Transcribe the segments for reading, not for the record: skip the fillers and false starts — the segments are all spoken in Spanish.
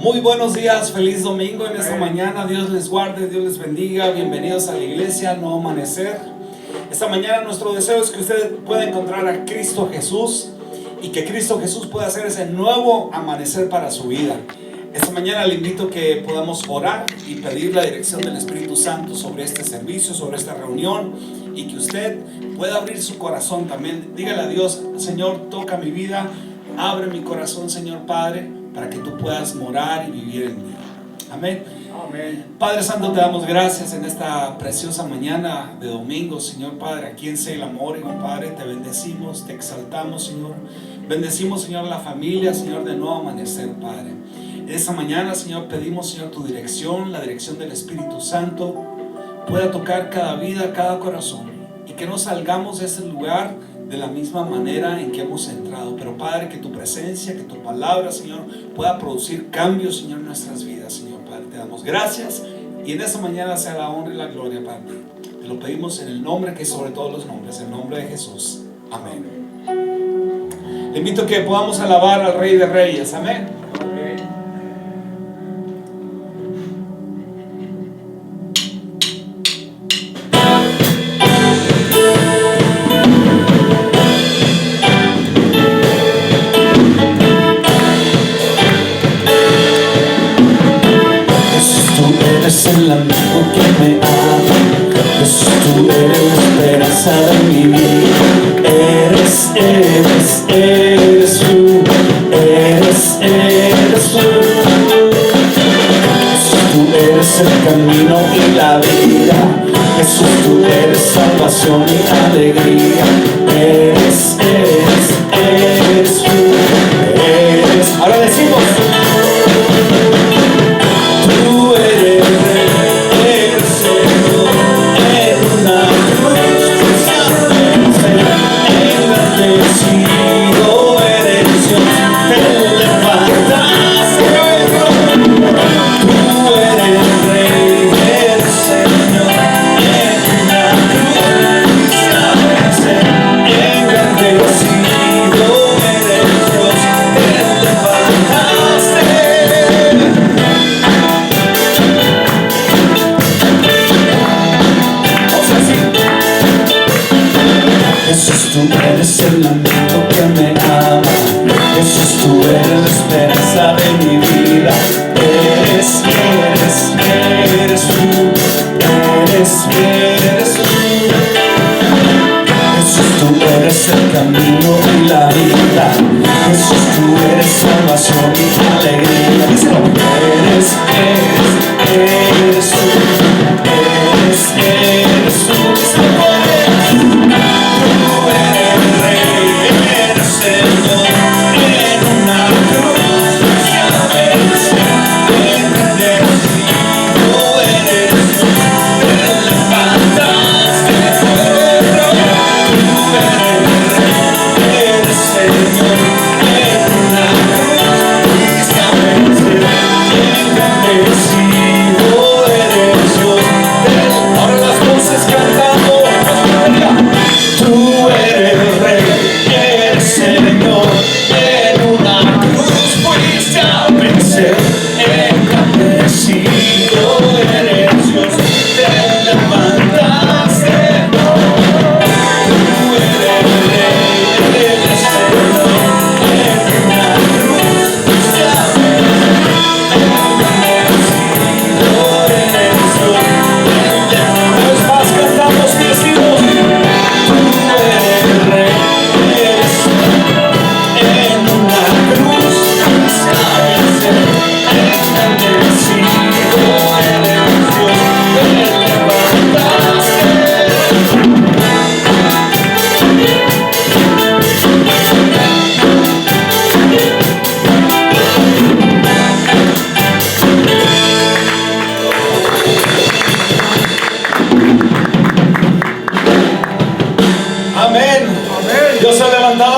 Muy buenos días, feliz domingo en esta mañana. Dios les guarde, Dios les bendiga. Bienvenidos a la iglesia Nuevo Amanecer. Esta mañana nuestro deseo es que usted pueda encontrar a Cristo Jesús y que Cristo Jesús pueda hacer ese nuevo amanecer para su vida. Esta mañana le invito a que podamos orar y pedir la dirección del Espíritu Santo sobre este servicio, sobre esta reunión, y que usted pueda abrir su corazón también. Dígale a Dios: Señor, toca mi vida, abre mi corazón, Señor Padre, para que tú puedas morar y vivir en mí. Amén. Amén. Padre Santo, te damos gracias en esta preciosa mañana de domingo, Señor Padre, aquí en Salem, Oregon, Padre. Te bendecimos, te exaltamos, Señor. Bendecimos, Señor, la familia, Señor, de Nuevo Amanecer, Padre. En esta mañana, Señor, pedimos, Señor, tu dirección, la dirección del Espíritu Santo, pueda tocar cada vida, cada corazón, y que no salgamos de ese lugar de la misma manera en que hemos entrado. Pero Padre, que tu presencia, que tu palabra, Señor, pueda producir cambios, Señor, en nuestras vidas, Señor Padre. Te damos gracias, y en esta mañana sea la honra y la gloria para ti. Te lo pedimos en el nombre que es sobre todos los nombres, el nombre de Jesús. Amén. Le invito a que podamos alabar al Rey de Reyes. Amén. El amigo que me ama, Jesús, tú eres la esperanza de mi vida. Eres tú, eres tú. Jesús, tú eres el camino y la vida. Jesús, tú eres salvación y alegría. Eres tú, ahora decimos: tú eres el amigo que me ama. Jesús, tú eres la esperanza de mi vida. Eres tú, Jesús, tú eres el camino y la vida. Jesús, tú eres salvación y alegría. Díselo. Eres tú,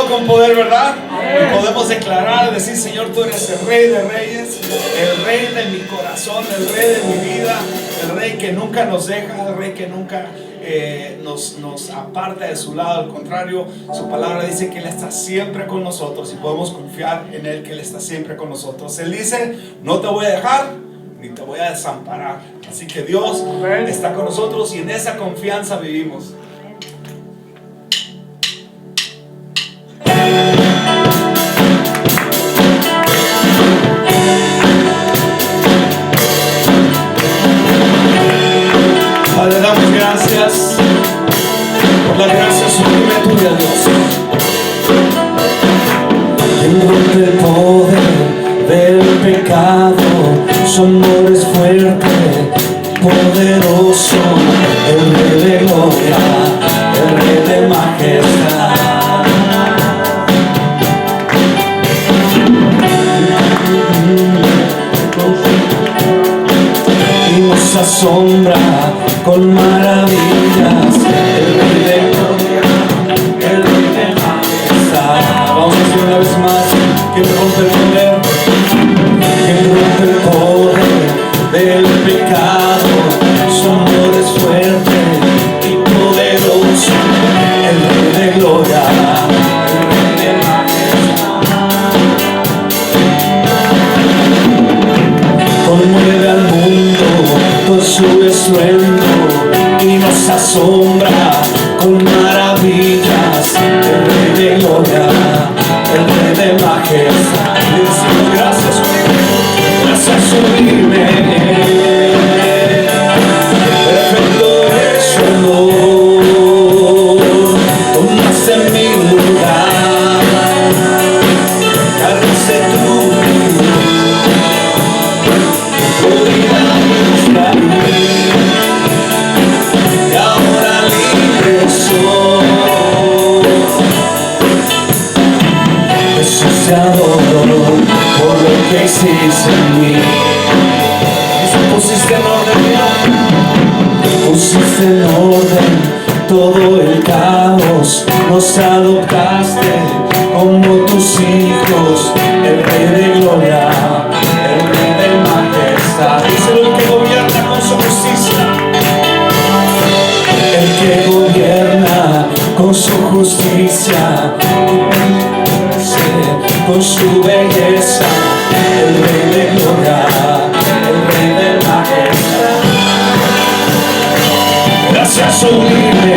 con poder, ¿verdad? Y podemos declarar, decir: Señor, tú eres el Rey de Reyes, el Rey de mi corazón, el Rey de mi vida, el Rey que nunca nos deja, el Rey que nunca nos aparta de su lado. Al contrario, su palabra dice que Él está siempre con nosotros y podemos confiar en Él, que Él está siempre con nosotros. Él dice: no te voy a dejar ni te voy a desamparar. Así que Dios está con nosotros y en esa confianza vivimos. Padre, damos gracias por la gracia sublime tuya, Dios. Quien rompe el poder del pecado, su amor es fuerte, poderoso, el Rey de gloria, el Rey de majestad. Y nos asombra con maravillas, el Rey de gloria, el Rey de majestad. Vamos a decir una vez más: quien rompe el poder, quien rompe el poder del pecado, su amor es fuerte y poderoso, el Rey de gloria, el Rey de majestad. Conmueve al mundo con su estruendo y nos asombra con maravillas, el Rey de gloria, el Rey de majestad. Le decimos: gracias, gracias, sublime, perfecto es su amor, tomaste mi lugar, cargaste tu y ahora libre soy. Jesús, te adoro por lo que hiciste en mí. Pusiste en orden, pusiste en orden todo el caos. Nos adoptaste como tus hijos, el Rey de gloria, el Rey de majestad. Dice: el que gobierna con su justicia, el que gobierna con su justicia, con su belleza, el Rey de gloria, el Rey de majestad. Gracias, sublime,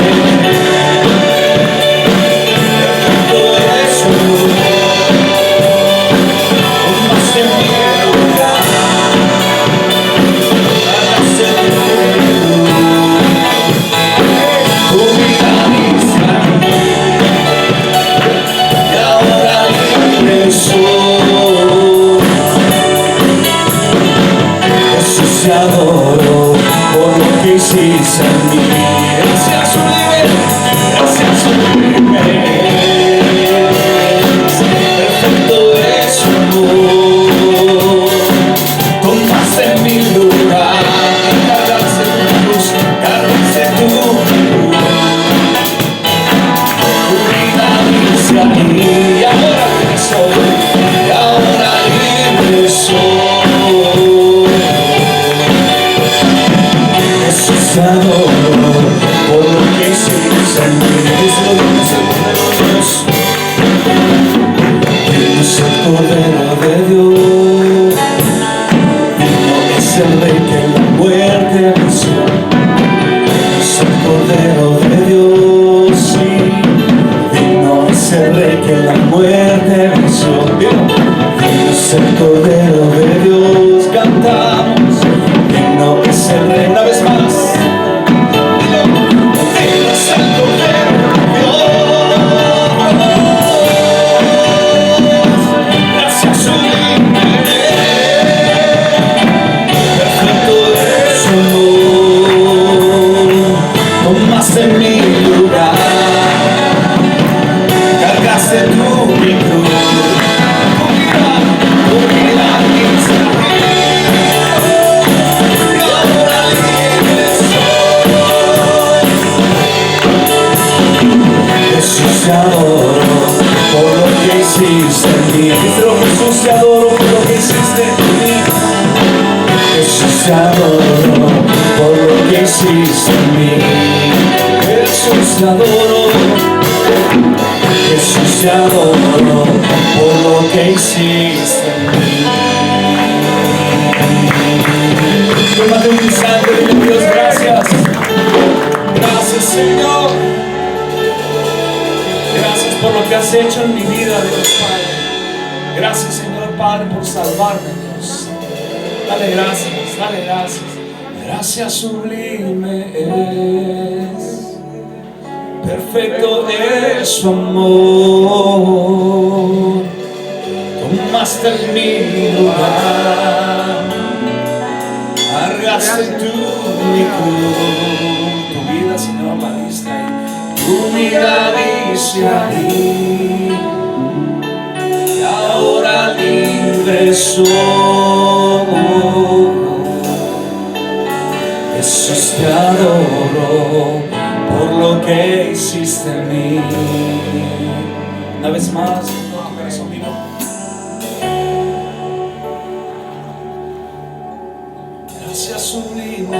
perfecto es su amor, tomaste mi lugar, cargaste tu vida misma, y ahora libre soy. Jesús, te adoro por lo que hiciste en mí. Gracias, sublime, gracias, sublime, perfecto es su amor, tomaste mi lugar, cargaste tu cruz, cargaste tu vida misma, y ahora libre soy, y ahora libre soy. Jesús, te adoro por lo que hiciste en mí. Es el Cordero de Dios, digno es el Rey que la muerte venció. Es el Cordero de Dios, sí, digno es el Rey que la muerte venció. Digno es el Cordero de Dios, cantamos: digno es el Rey. Una vez más, digno es el Cordero de Dios. Gracias, sublime, perfecto es su amor, tomaste mi lugar, cargaste tu cruz, tu vida misma, y ahora libre soy. Jesús, te adoro por lo que hiciste en mí. Pero Jesús, te adoro por lo que hiciste en mí. Jesús, te adoro por lo que hiciste en mí. te adoro, Jesús te adoro por lo que hiciste en mí. Tómate un instante y dile, Dios, gracias. Gracias, Señor. Gracias por lo que has hecho en mi vida, Dios Padre. Gracias, Señor Padre, por salvarme, Dios. Dale gracias, dale gracias. Gracias sublime es, perfecto es su amor. Tomaste mi lugar, cargaste tú mi cruz. Tu vida, Señor, la diste ahí. Tu vida dice ahí, y ahora libre soy. Jesús, te adoro por lo que hiciste en mí. Una vez más, con tu corazón vivo. Gracias sublime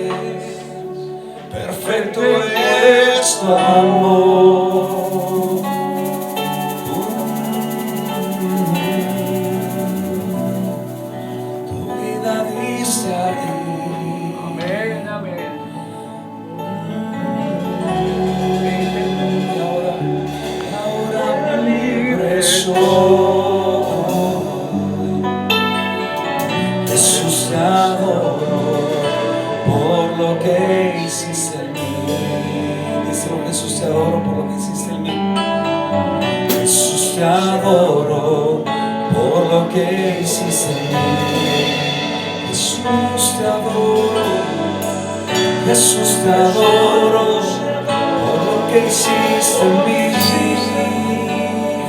es, perfecto es tu amor. Tu vida dice ahí. Amén, amén. Ahora libre soy. Jesús, te adoro por lo que hiciste en mí. Díselo, Jesús, te adoro por lo que hiciste en mí. Jesús, te adoro por lo que hiciste en mí. Jesús, te adoro. Jesús, te adoro por lo que hiciste en mí.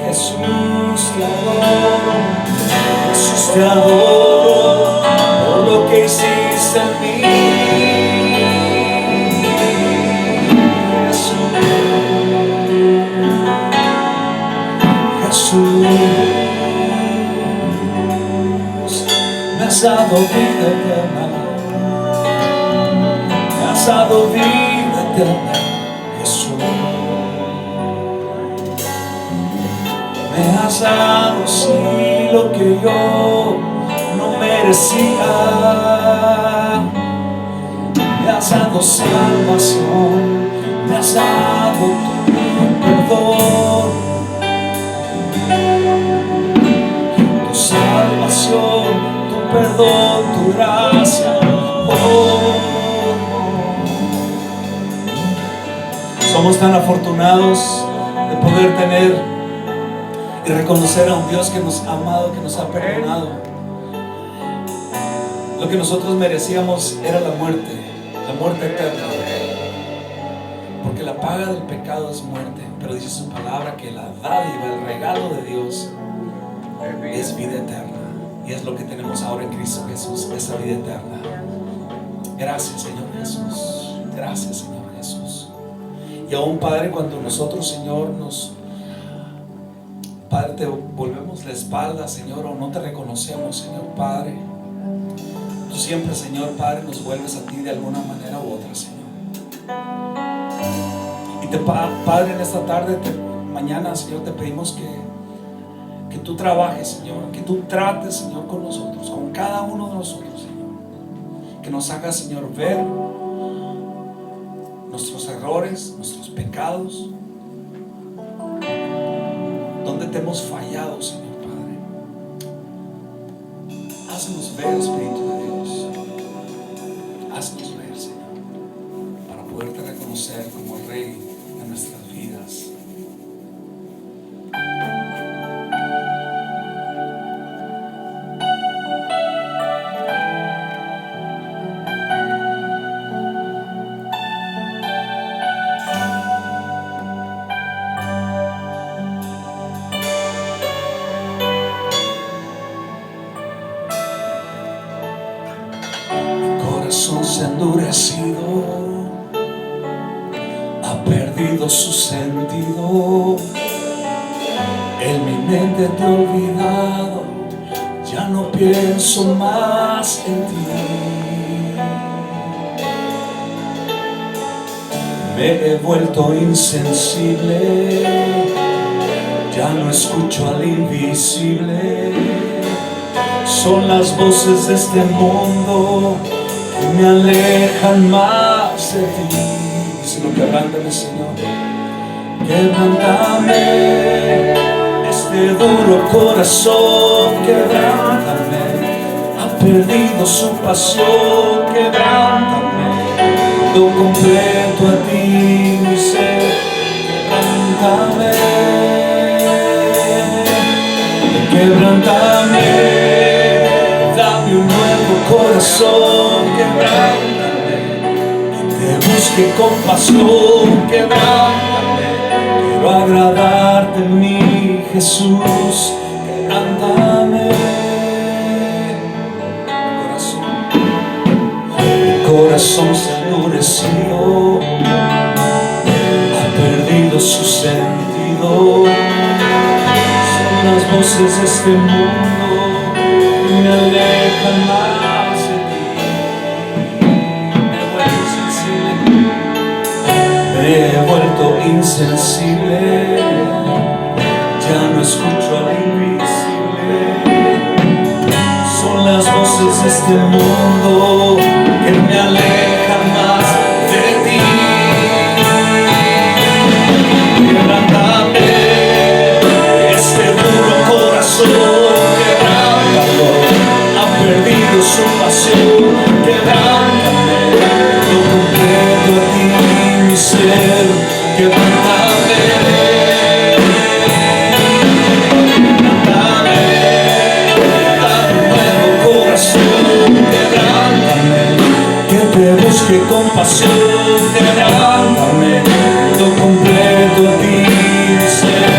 Jesús, te adoro. Jesús, te adoro por lo que hiciste en mí. Jesús, me has dado vida eterna. Me has dado vida eterna, Jesús. Me has dado sí lo que yo no merecía. Me has dado salvación, me has dado tu perdón, tu salvación, tu perdón, tu gracia. Somos tan afortunados de poder tener y reconocer a un Dios que nos ha amado, que nos ha perdonado. Lo que nosotros merecíamos era la muerte eterna. Porque la paga del pecado es muerte, pero dice su palabra que la dádiva, el regalo de Dios es vida eterna. Y es lo que tenemos ahora en Cristo Jesús, esa vida eterna. Gracias, Señor Jesús. Gracias, Señor Jesús. Y aún, Padre, cuando nosotros, Señor, Padre, te volvemos la espalda, Señor, o no te reconocemos, Señor Padre, tú siempre, Señor Padre, nos vuelves a ti de alguna manera u otra, Señor. Y Padre, en esta tarde, mañana, Señor, te pedimos que tú trabajes, Señor, que tú trates, Señor, con nosotros, con cada uno de nosotros, Señor. Que nos hagas, Señor, ver nuestros errores, nuestros pecados, donde te hemos fallado, Señor Padre. Haznos ver, Espíritu de Dios. Haznos ver, Señor, para poderte reconocer como el Rey de nuestras vidas. Se ha endurecido, ha perdido su sentido. En mi mente te he olvidado, ya no pienso más en ti. Me he vuelto insensible, ya no escucho al invisible. Son las voces de este mundo que me alejan más de ti. Sino quebrántame, Señor, quebrántame este duro corazón, quebrántame. Ha perdido su pasión, quebrántame. Lo completo a ti, mi ser, quebrántame. Quebrántame, dame un nuevo corazón, quebrántame, que te busque con pasión, quebrántame, quiero agradarte en mí, Jesús, quebrántame. Mi corazón se ha endurecido, ha perdido su sentido. Las voces de este mundo me alejan más de ti. Me he vuelto insensible, ya no escucho al invisible. Son las voces de este mundo que me alejan más de ti. Quebrántame este duro corazón, quebrántalo, ha perdido su pasión, quebrántame, lo completo a ti, mi ser, quebrántame, quebrántame, dame un nuevo corazón, quebrántame, que te busque con pasión, quebrántame, lo completo a ti, mi ser.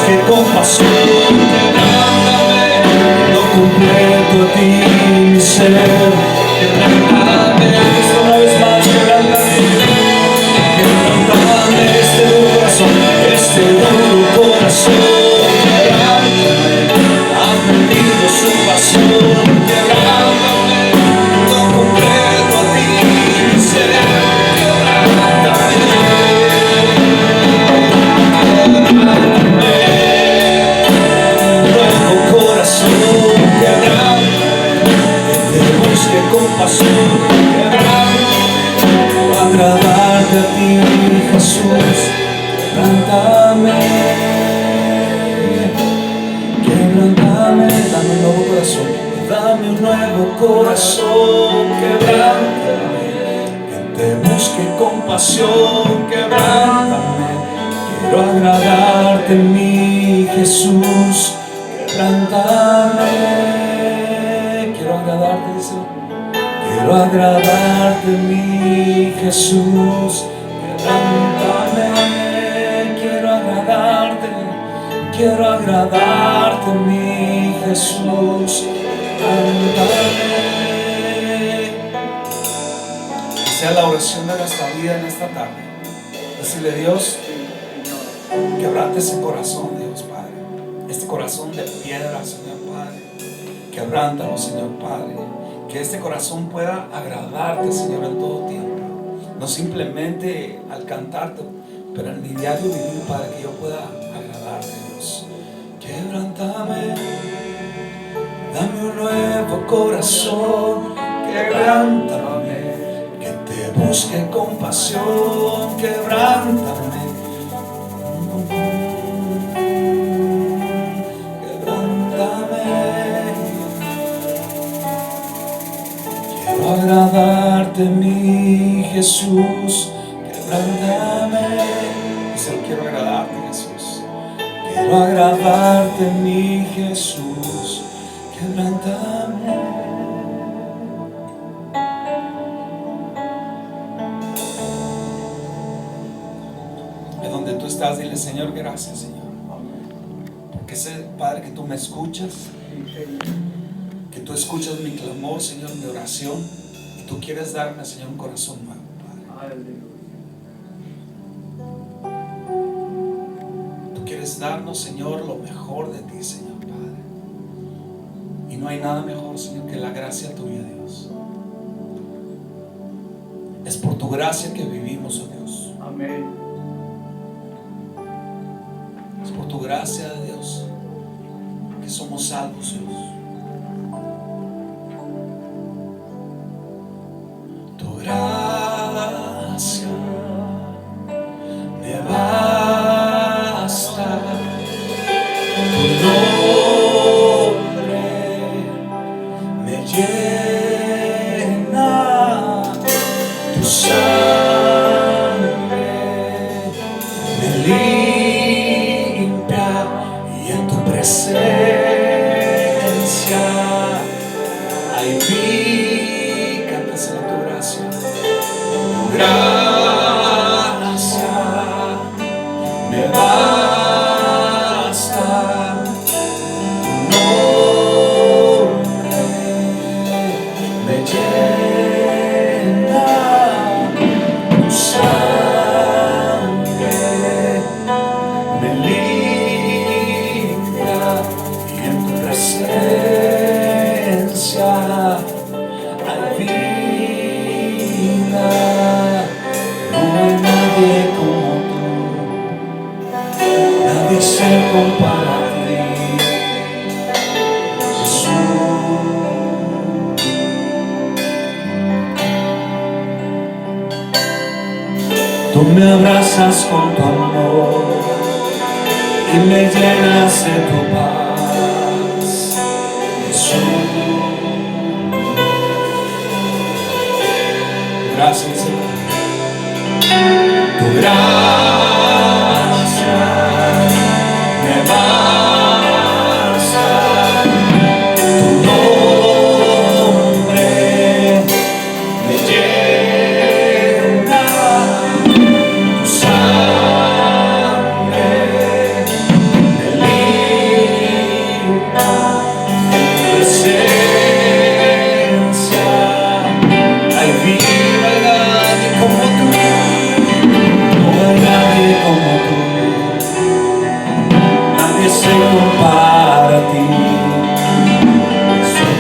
Que con pasión quebrántame, lo completo a ti, mi ser, quebrántame, una vez más, quebrántame este duro corazón, quebrántame, ha perdido su pasión, quebrántame, lo completo a ti, mi ser, compasión, agradarte a ti, Jesús, quebrántame, quebrántame, dame un nuevo corazón, dame un nuevo corazón, quebrántame, que te busque con pasión, quebrántame, quiero agradarte en mí, Jesús, quebrántame, quiero agradarte, Señor. Quiero agradarte, mi Jesús, quebrántame, quiero agradarte, mi Jesús, quebrántame. Que sea la oración de nuestra vida en esta tarde. Decirle, Dios, quebrante ese corazón, Dios Padre, este corazón de piedra, Señor Padre, quebrántalo, Señor Padre. Que este corazón pueda agradarte, Señor, en todo tiempo. No simplemente al cantarte, pero en mi diario vivir, Padre, que yo pueda agradarte, Dios. Quebrántame, dame un nuevo corazón, quebrántame, que te busque con pasión, quebrántame. Agradarte, mi Jesús, quebrántame. Dice, quiero agradarte, Jesús. Quiero agradarte, mi Jesús, quebrántame. En donde tú estás, dile, Señor, gracias, Señor. Porque sé, Padre, que tú me escuchas. Que tú escuchas mi clamor, Señor, mi oración, y tú quieres darme, Señor, un corazón nuevo, Padre. Tú quieres quieres darnos, Señor, lo mejor de ti, Señor Padre. Y no hay nada mejor, Señor, que la gracia tuya, Dios. Es por tu gracia que vivimos, oh Dios. Amén. Es por tu gracia, Dios, que somos salvos, Dios. Tu gracia me basta, tu nombre me llena, tu sangre me limpia, y en tu presencia hay vida. Cántasela tu gracia. Tu gracia me basta, tu nombre me llena, tu sangre me limpia, y en tu presencia hay vida. No hay nadie como tú, nadie se compara a ti, Jesús. Tú me abrazas con tu amor y me llenas de tu paz, Jesús. Gracias, Señor. Tu gracia me basta, tu nombre me llena, tu sangre me limpia, en tu presencia hay vida. Nadie como tú, no hay nadie como tú, nadie se compara a ti, Jesús.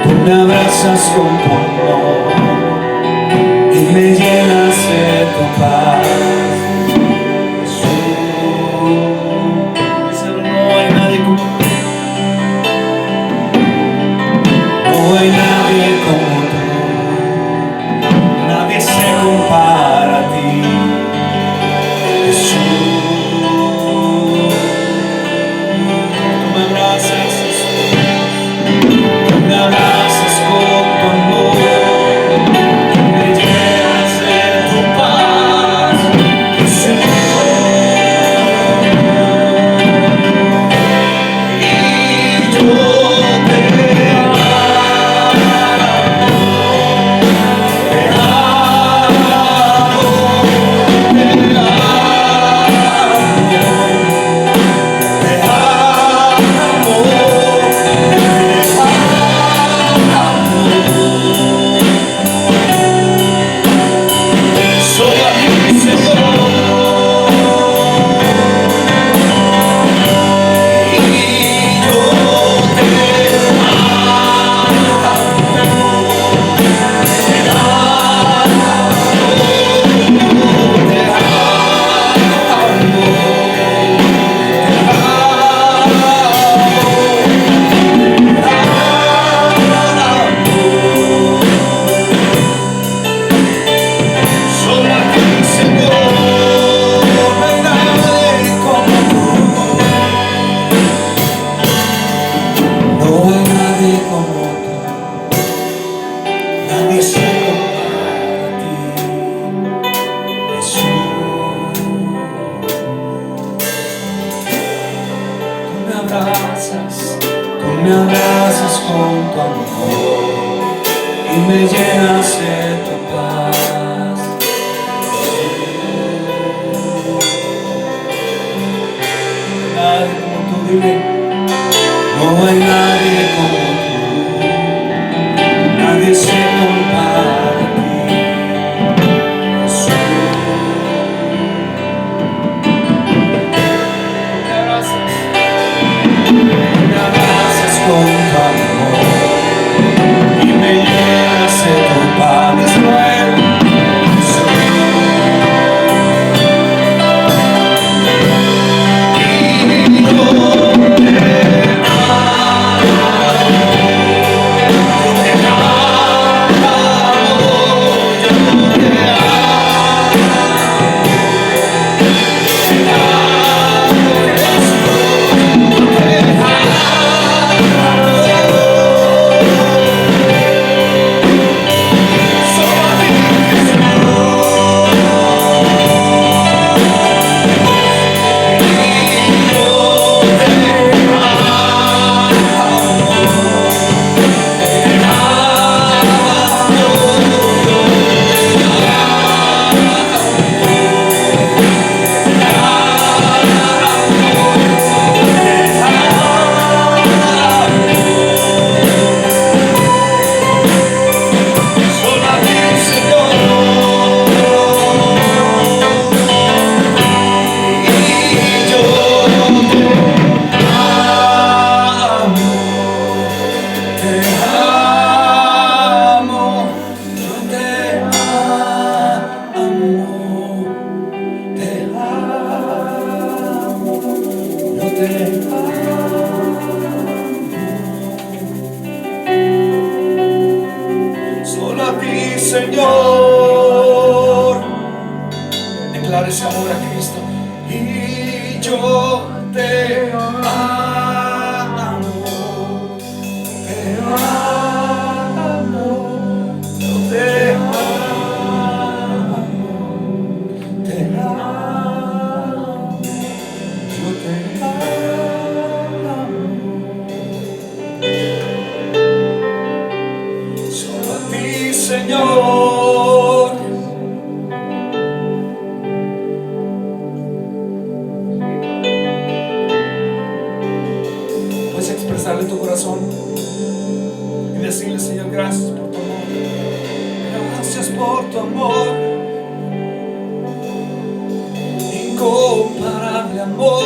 Tú me abrazas con tu amor y me llenas de tu paz, Jesús. No hay nadie como tú. No hay nadie como tú, nadie se compara a ti, Jesús. Tú me abrazas, tú me abrazas con tu amor, me llenas de tu paz, Jesús. Y yo te me abrazas con tu amor y me llenas de tu paz. Nadie como tú, dile. No hay nadie como tú, nadie se compara a ti, con tu amor y me llenas de tu paz nuevo. Solo a ti, Señor. Declara ese amor a Cristo. Y yo te amo, te amo, yo te amo, te amo, yo te amo. Solo a ti, Señor. Puedes expresarle tu corazón y decirle: Señor, gracias por tu amor. Gracias por tu amor. Incomparable amor.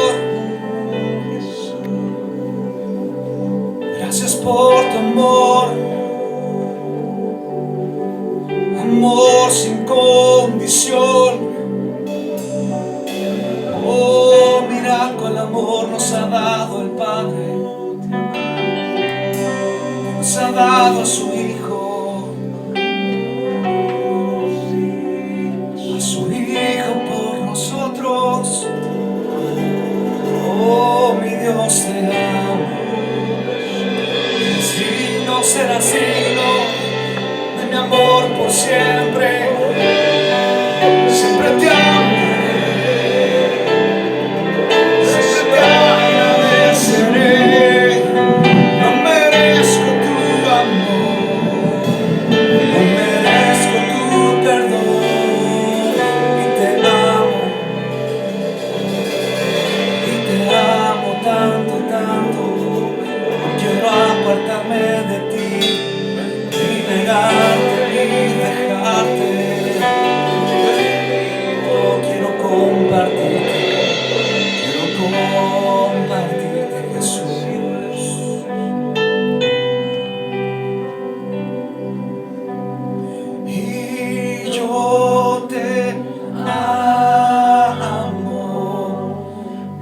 Gracias por tu amor. Amor sin condición. Oh, mira cuál amor nos ha dado el Padre. Nos ha dado a su Hijo. A su Hijo por nosotros. Oh, mi Dios, te amo. Digno serás digno de mi amor por siempre. Siempre te amo. Siempre te agradeceré. No merezco tu amor, no merezco tu perdón. Y te amo tanto, tanto. No quiero apartarme de ti, ni negarte, ni dejarte. Oh, quiero compartirte, Jesús. Y yo te amo,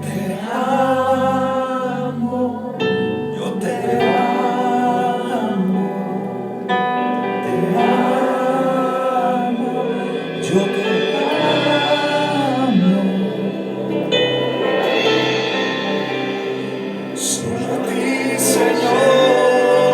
te amo, yo te amo, te amo, yo te amo. Solo a ti, Señor.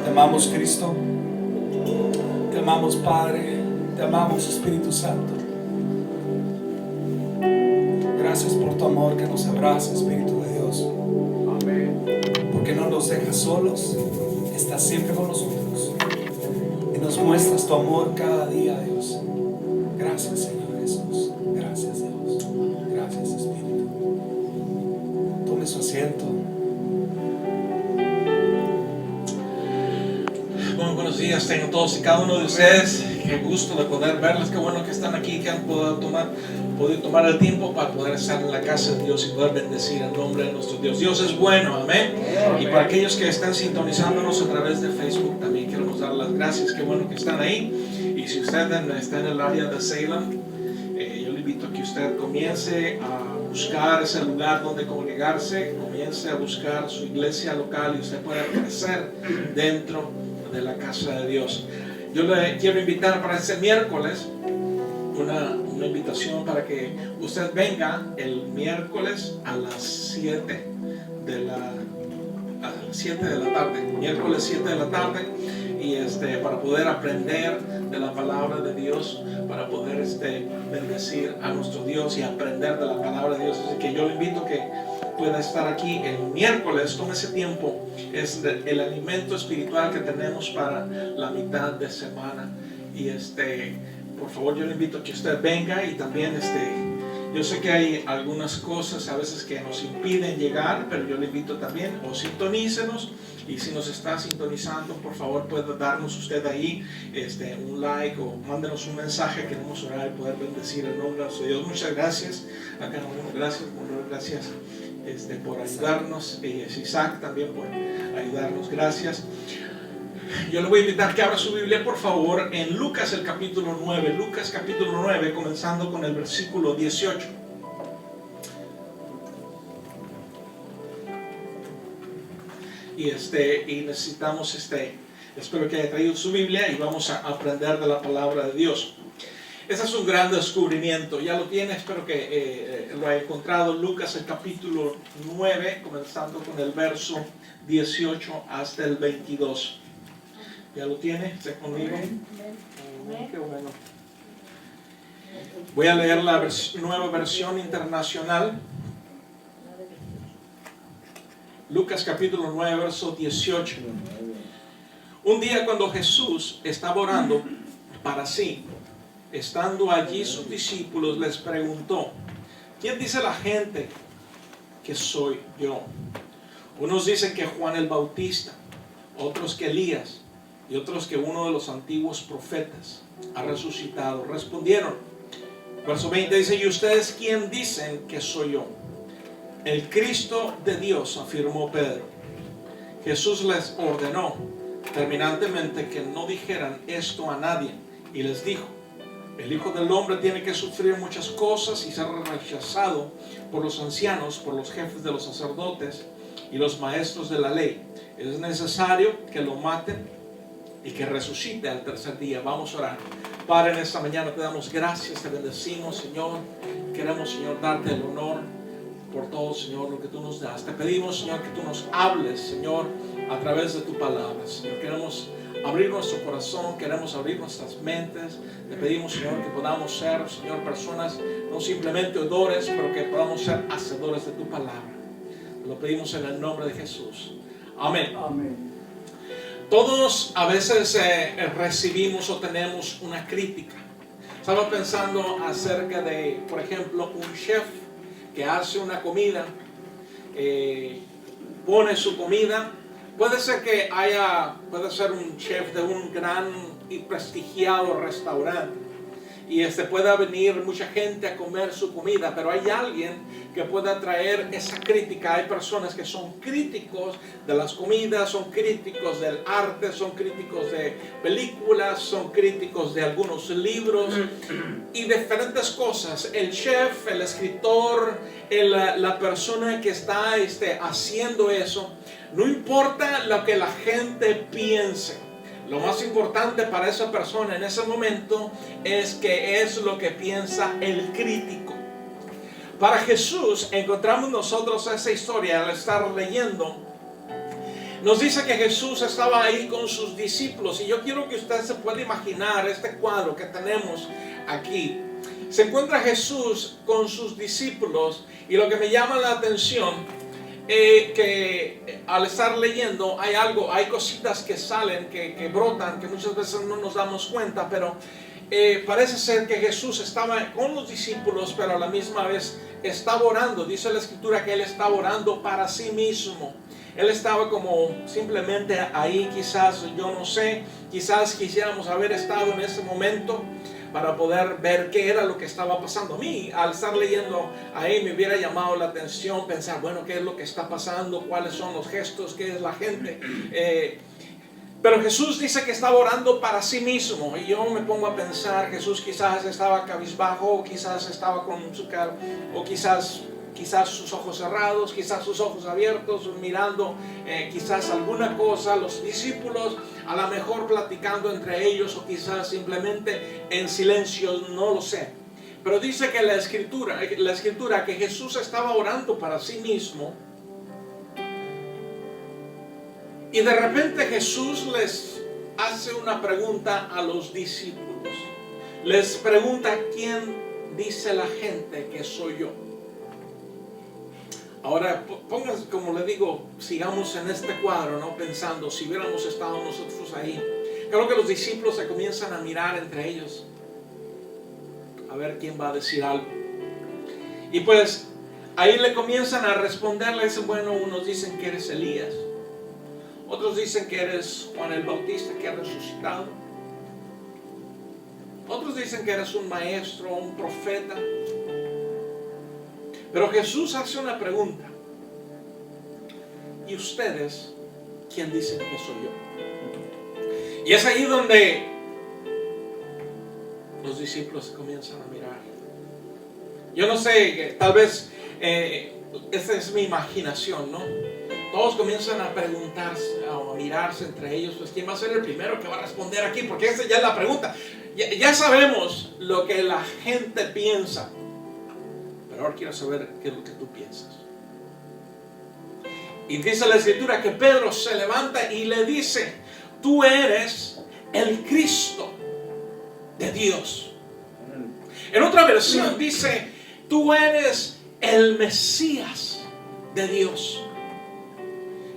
Te amamos, Cristo. Te amamos, Padre. Te amamos, Espíritu Santo. Gracias por tu amor que nos abraza, Espíritu de Dios. Amén. Porque no nos dejas solos, estás siempre con nosotros y nos muestras tu amor cada día, Dios. Gracias, Señor Jesús. Gracias, Dios. Gracias, Espíritu. Tome su asiento. Bueno, buenos días tengan todos y cada uno de ustedes. Qué gusto de poder verles, qué bueno que están aquí, que han podido tomar el tiempo para poder estar en la casa de Dios y poder bendecir el nombre de nuestro Dios. Dios es bueno, amén. Y para aquellos que están sintonizándonos a través de Facebook, también queremos dar las gracias, qué bueno que están ahí. Y si usted está en el área de Salem, yo le invito a que usted comience a buscar ese lugar donde congregarse, comience a buscar su iglesia local y usted pueda crecer dentro de la casa de Dios. Yo le quiero invitar para este miércoles una invitación para que usted venga el miércoles a las 7 de la tarde, miércoles 7 de la tarde, y para poder aprender de la palabra de Dios, para poder bendecir a nuestro Dios y aprender de la palabra de Dios. Así que yo le invito a que pueda estar aquí el miércoles. Tome ese tiempo, es el alimento espiritual que tenemos para la mitad de semana. Y por favor, yo le invito a que usted venga. Y también yo sé que hay algunas cosas a veces que nos impiden llegar, pero yo le invito también, o sintonícenos. Y si nos está sintonizando, por favor puede darnos usted ahí un like o mándenos un mensaje. Queremos orar y poder bendecir el nombre de nuestro Dios. Muchas gracias a cada uno. Gracias por ayudarnos. Isaac también por ayudarnos. Gracias. Yo le voy a invitar que abra su Biblia, por favor, en Lucas el capítulo 9. Lucas capítulo 9, comenzando con el versículo 18. Y necesitamos, espero que haya traído su Biblia y vamos a aprender de la palabra de Dios. Este es un gran descubrimiento, ya lo tiene, espero que lo haya encontrado. Lucas el capítulo 9, comenzando con el verso 18 hasta el 22. ¿Ya lo tiene? ¿Está conmigo? Qué bueno. Voy a leer la nueva versión internacional. Lucas capítulo 9, verso 18. Un día cuando Jesús estaba orando para sí, estando allí sus discípulos, les preguntó: ¿quién dice la gente que soy yo? Unos dicen que Juan el Bautista, otros que Elías, y otros que uno de los antiguos profetas ha resucitado. Respondieron. Verso 20 dice: ¿y ustedes quién dicen que soy yo? El Cristo de Dios, afirmó Pedro. Jesús les ordenó terminantemente que no dijeran esto a nadie, y les dijo: el Hijo del Hombre tiene que sufrir muchas cosas y ser rechazado por los ancianos, por los jefes de los sacerdotes y los maestros de la ley. Es necesario que lo maten y que resucite al tercer día. Vamos a orar. Padre, en esta mañana te damos gracias, te bendecimos, Señor. Queremos, Señor, darte el honor por todo, Señor, lo que tú nos das. Te pedimos, Señor, que tú nos hables, Señor, a través de tu palabra, Señor. Queremos abrir nuestro corazón, queremos abrir nuestras mentes. Te pedimos, Señor, que podamos ser, Señor, personas no simplemente oidores, pero que podamos ser hacedores de tu palabra. Te lo pedimos en el nombre de Jesús. Amén. Amén. Todos a veces recibimos o tenemos una crítica. Estaba pensando acerca de, por ejemplo, un chef que hace una comida, pone su comida. Puede ser que puede ser un chef de un gran y prestigiado restaurante, y pueda venir mucha gente a comer su comida, pero hay alguien que pueda traer esa crítica. Hay personas que son críticos de las comidas, son críticos del arte, son críticos de películas, son críticos de algunos libros y diferentes cosas. El chef, el escritor, la persona que está haciendo eso, no importa lo que la gente piense. Lo más importante para esa persona en ese momento es que es lo que piensa el crítico. Para Jesús encontramos nosotros esa historia al estar leyendo. Nos dice que Jesús estaba ahí con sus discípulos, y yo quiero que usted se pueda imaginar este cuadro que tenemos aquí. Se encuentra Jesús con sus discípulos, y lo que me llama la atención que al estar leyendo hay cositas que salen, que brotan, que muchas veces no nos damos cuenta, pero parece ser que Jesús estaba con los discípulos, pero a la misma vez estaba orando. Dice la escritura que Él estaba orando para sí mismo. Él estaba como simplemente ahí, quizás, yo no sé, quizás quisiéramos haber estado en ese momento para poder ver qué era lo que estaba pasando. A mí, al estar leyendo ahí, me hubiera llamado la atención pensar, bueno, ¿qué es lo que está pasando? ¿Cuáles son los gestos? ¿Qué es la gente? Pero Jesús dice que estaba orando para sí mismo. Y yo me pongo a pensar, Jesús quizás estaba cabizbajo, o quizás estaba con su cara, o quizás sus ojos cerrados, quizás sus ojos abiertos, mirando quizás alguna cosa, los discípulos a lo mejor platicando entre ellos, o quizás simplemente en silencio, no lo sé. Pero dice que la escritura que Jesús estaba orando para sí mismo, y de repente Jesús les hace una pregunta a los discípulos. Les pregunta, ¿quién dice la gente que soy yo? Ahora, pónganse, como les digo, sigamos en este cuadro, ¿no? Pensando, si hubiéramos estado nosotros ahí. Creo que los discípulos se comienzan a mirar entre ellos, a ver quién va a decir algo. Y pues, ahí le comienzan a responder, le dicen, bueno, unos dicen que eres Elías, otros dicen que eres Juan el Bautista, que ha resucitado, otros dicen que eres un maestro, un profeta. Pero Jesús hace una pregunta. ¿Y ustedes quién dicen que soy yo? Y es ahí donde los discípulos se comienzan a mirar. Yo no sé, tal vez esta es mi imaginación, ¿no? Todos comienzan a preguntarse, a mirarse entre ellos, pues ¿quién va a ser el primero que va a responder aquí? Porque esa ya es la pregunta. Ya sabemos lo que la gente piensa. Ahora quiero saber qué es lo que tú piensas. Y dice la escritura que Pedro se levanta y le dice, tú eres el Cristo de Dios. En otra versión dice, tú eres el Mesías de Dios.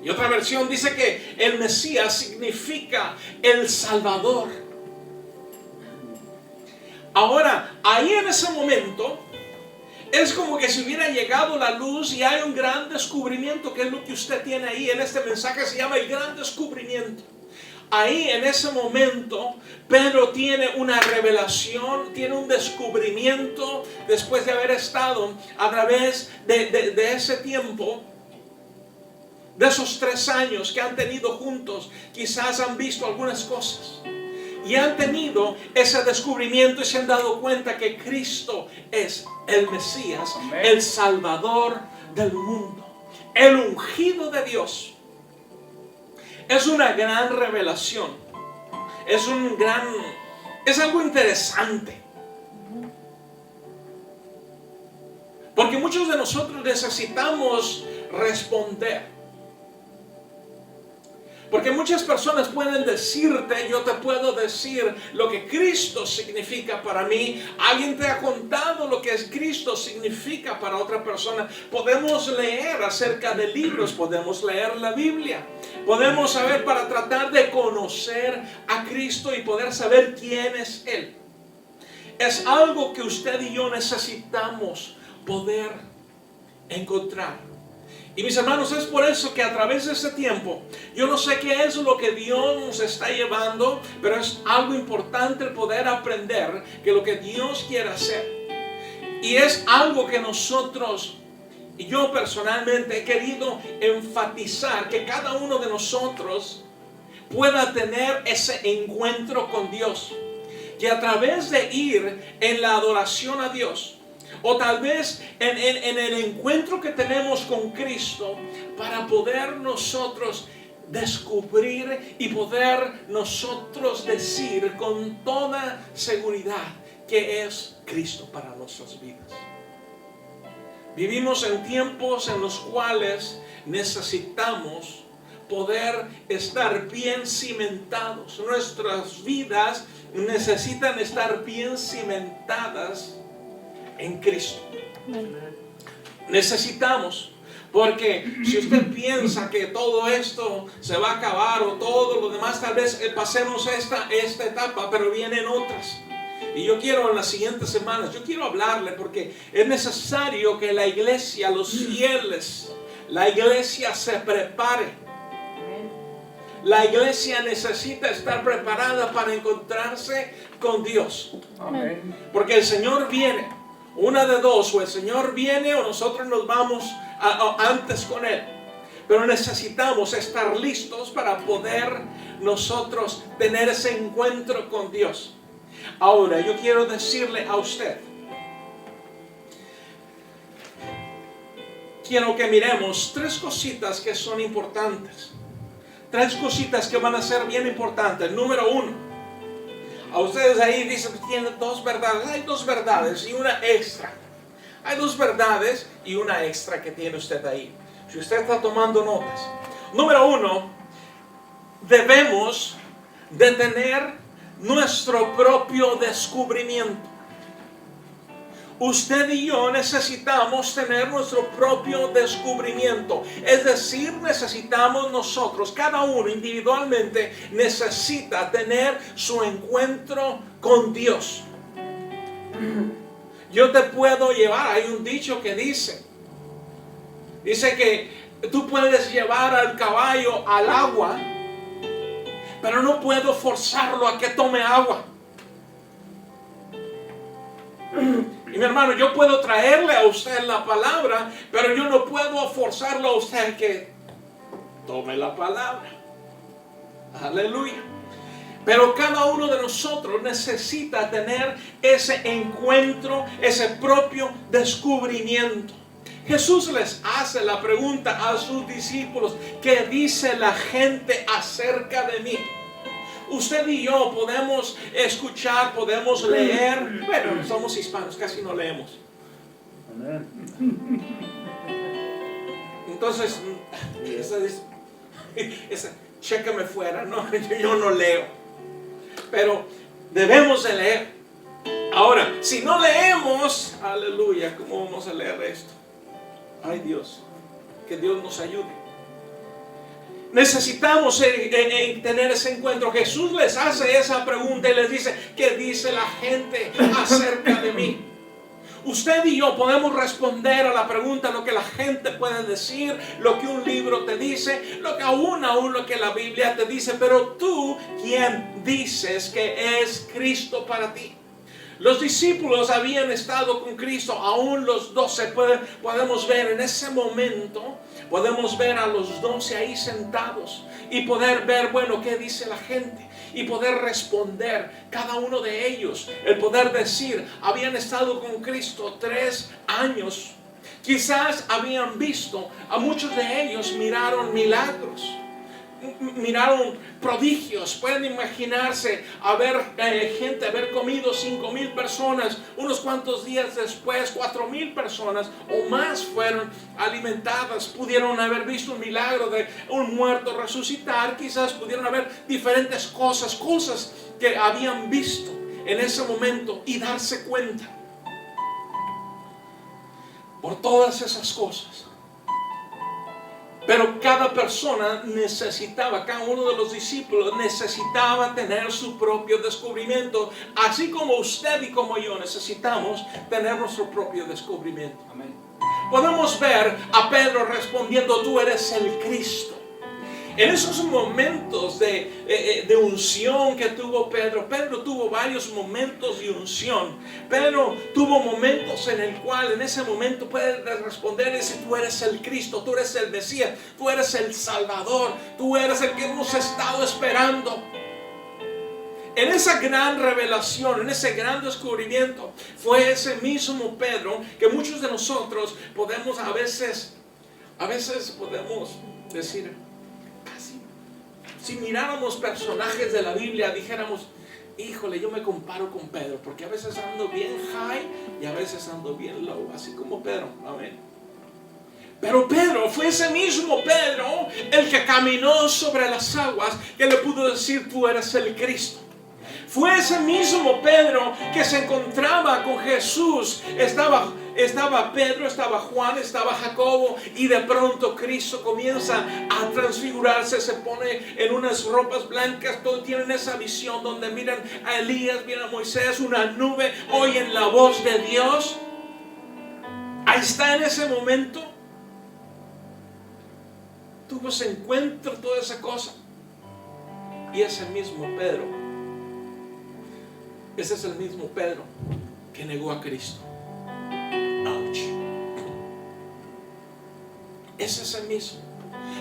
Y otra versión dice que el Mesías significa el Salvador. Ahora, ahí en ese momento, es como que si hubiera llegado la luz y hay un gran descubrimiento, que es lo que usted tiene ahí en este mensaje, se llama el gran descubrimiento. Ahí en ese momento Pedro tiene una revelación, tiene un descubrimiento después de haber estado a través de ese tiempo, de esos 3 años que han tenido juntos. Quizás han visto algunas cosas y han tenido ese descubrimiento y se han dado cuenta que Cristo es el Mesías, el Salvador del mundo, el ungido de Dios. Es una gran revelación. Es algo interesante. Porque muchos de nosotros necesitamos responder. Porque muchas personas pueden decirte, yo te puedo decir lo que Cristo significa para mí. Alguien te ha contado lo que Cristo significa para otra persona. Podemos leer acerca de libros, podemos leer la Biblia. Podemos saber para tratar de conocer a Cristo y poder saber quién es Él. Es algo que usted y yo necesitamos poder encontrar. Y mis hermanos, es por eso que a través de ese tiempo, yo no sé qué es lo que Dios nos está llevando, pero es algo importante el poder aprender que lo que Dios quiere hacer. Y es algo que nosotros, y yo personalmente he querido enfatizar, que cada uno de nosotros pueda tener ese encuentro con Dios. Que a través de ir en la adoración a Dios, o tal vez en el encuentro que tenemos con Cristo, para poder nosotros descubrir y poder nosotros decir con toda seguridad que es Cristo para nuestras vidas. Vivimos en tiempos en los cuales necesitamos poder estar bien cimentados. Nuestras vidas necesitan estar bien cimentadas en Cristo. Necesitamos, porque si usted piensa que todo esto se va a acabar o todo lo demás, tal vez pasemos esta etapa, pero vienen otras. Y yo quiero en las siguientes semanas, yo quiero hablarle porque es necesario que la iglesia, los fieles, la iglesia se prepare. La iglesia necesita estar preparada para encontrarse con Dios. Amén. Porque el Señor viene. Una de dos, o el Señor viene o nosotros nos vamos antes con Él. Pero necesitamos estar listos para poder nosotros tener ese encuentro con Dios. Ahora, yo quiero decirle a usted, quiero que miremos tres cositas que son importantes. Tres cositas que van a ser bien importantes. Número uno, a ustedes ahí dicen que tienen dos verdades. Hay dos verdades y una extra. Hay dos verdades y una extra que tiene usted ahí. Si usted está tomando notas. Número uno, debemos de tener nuestro propio descubrimiento. Usted y yo necesitamos tener nuestro propio descubrimiento. Es decir, necesitamos nosotros, cada uno individualmente, necesita tener su encuentro con Dios. Yo te puedo llevar, hay un dicho que dice que tú puedes llevar al caballo al agua, pero no puedo forzarlo a que tome agua. Y mi hermano, yo puedo traerle a usted la palabra, pero yo no puedo forzarlo a usted que tome la palabra. Aleluya. Pero cada uno de nosotros necesita tener ese encuentro, ese propio descubrimiento. Jesús les hace la pregunta a sus discípulos: ¿qué dice la gente acerca de mí? Usted y yo podemos escuchar, podemos leer. Bueno, somos hispanos, casi no leemos. Entonces, chécame fuera, ¿no? Yo no leo. Pero debemos de leer. Ahora, si no leemos, aleluya, ¿cómo vamos a leer esto? Ay Dios, que Dios nos ayude. Necesitamos tener ese encuentro. Jesús les hace esa pregunta y les dice: ¿qué dice la gente acerca de mí? Usted y yo podemos responder a la pregunta lo que la gente puede decir, lo que un libro te dice, lo que aún lo que la Biblia te dice. Pero tú, ¿quién dices que es Cristo para ti? Los discípulos habían estado con Cristo, aún los 12, podemos ver en ese momento, podemos ver a los 12 ahí sentados y poder ver, bueno, qué dice la gente y poder responder cada uno de ellos. El poder decir, habían estado con Cristo 3 años, quizás habían visto, a muchos de ellos miraron milagros. Miraron prodigios. Pueden imaginarse haber comido 5,000 personas. Unos cuantos días después 4,000 personas o más fueron alimentadas. Pudieron haber visto un milagro de un muerto resucitar. Quizás pudieron haber diferentes cosas que habían visto en ese momento y darse cuenta. Por todas esas cosas. Pero cada persona necesitaba, cada uno de los discípulos necesitaba tener su propio descubrimiento, así como usted y como yo necesitamos tener nuestro propio descubrimiento. Amén. Podemos ver a Pedro respondiendo: tú eres el Cristo. En esos momentos de unción que tuvo Pedro tuvo varios momentos de unción. Pedro tuvo momentos en el cual en ese momento puede responder y decir: tú eres el Cristo, tú eres el Mesías, tú eres el Salvador, tú eres el que hemos estado esperando. En esa gran revelación, en ese gran descubrimiento, fue ese mismo Pedro que muchos de nosotros podemos a veces podemos decir, si miráramos personajes de la Biblia, dijéramos: híjole, yo me comparo con Pedro, porque a veces ando bien high y a veces ando bien low, así como Pedro. Amén. Pero Pedro fue ese mismo Pedro el que caminó sobre las aguas, que le pudo decir: tú eres el Cristo. Fue ese mismo Pedro que se encontraba con Jesús. Estaba Pedro, estaba Juan, estaba Jacobo, y de pronto Cristo comienza a transfigurarse, se pone en unas ropas blancas. Todos tienen esa visión donde miran a Elías, miran a Moisés, una nube, oyen la voz de Dios. Ahí está en ese momento. tuvo ese encuentro, toda esa cosa. Y ese mismo Pedro, ese es el mismo Pedro que negó a Cristo. Ouch. Ese es el mismo.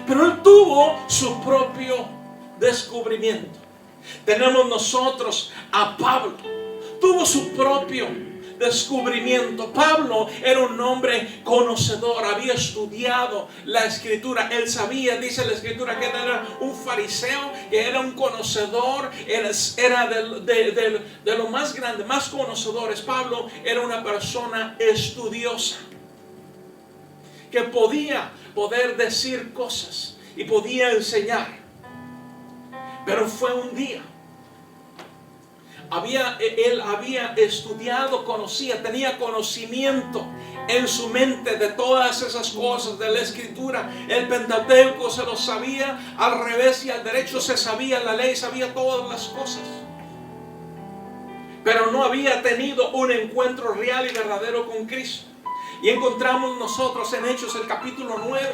Pero él tuvo su propio descubrimiento. Tenemos nosotros a Pablo. Tuvo su propio descubrimiento. Pablo era un hombre conocedor, había estudiado la escritura. Él sabía, dice la escritura, que él era un fariseo, que era un conocedor, era de lo más grande, más conocedores. Pablo era una persona estudiosa, que poder decir cosas y podía enseñar. Pero fue un día, él había estudiado, conocía, tenía conocimiento en su mente de todas esas cosas de la escritura. El Pentateuco se lo sabía al revés y al derecho, se sabía la ley, sabía todas las cosas. Pero no había tenido un encuentro real y verdadero con Cristo. Y encontramos nosotros en Hechos el capítulo 9,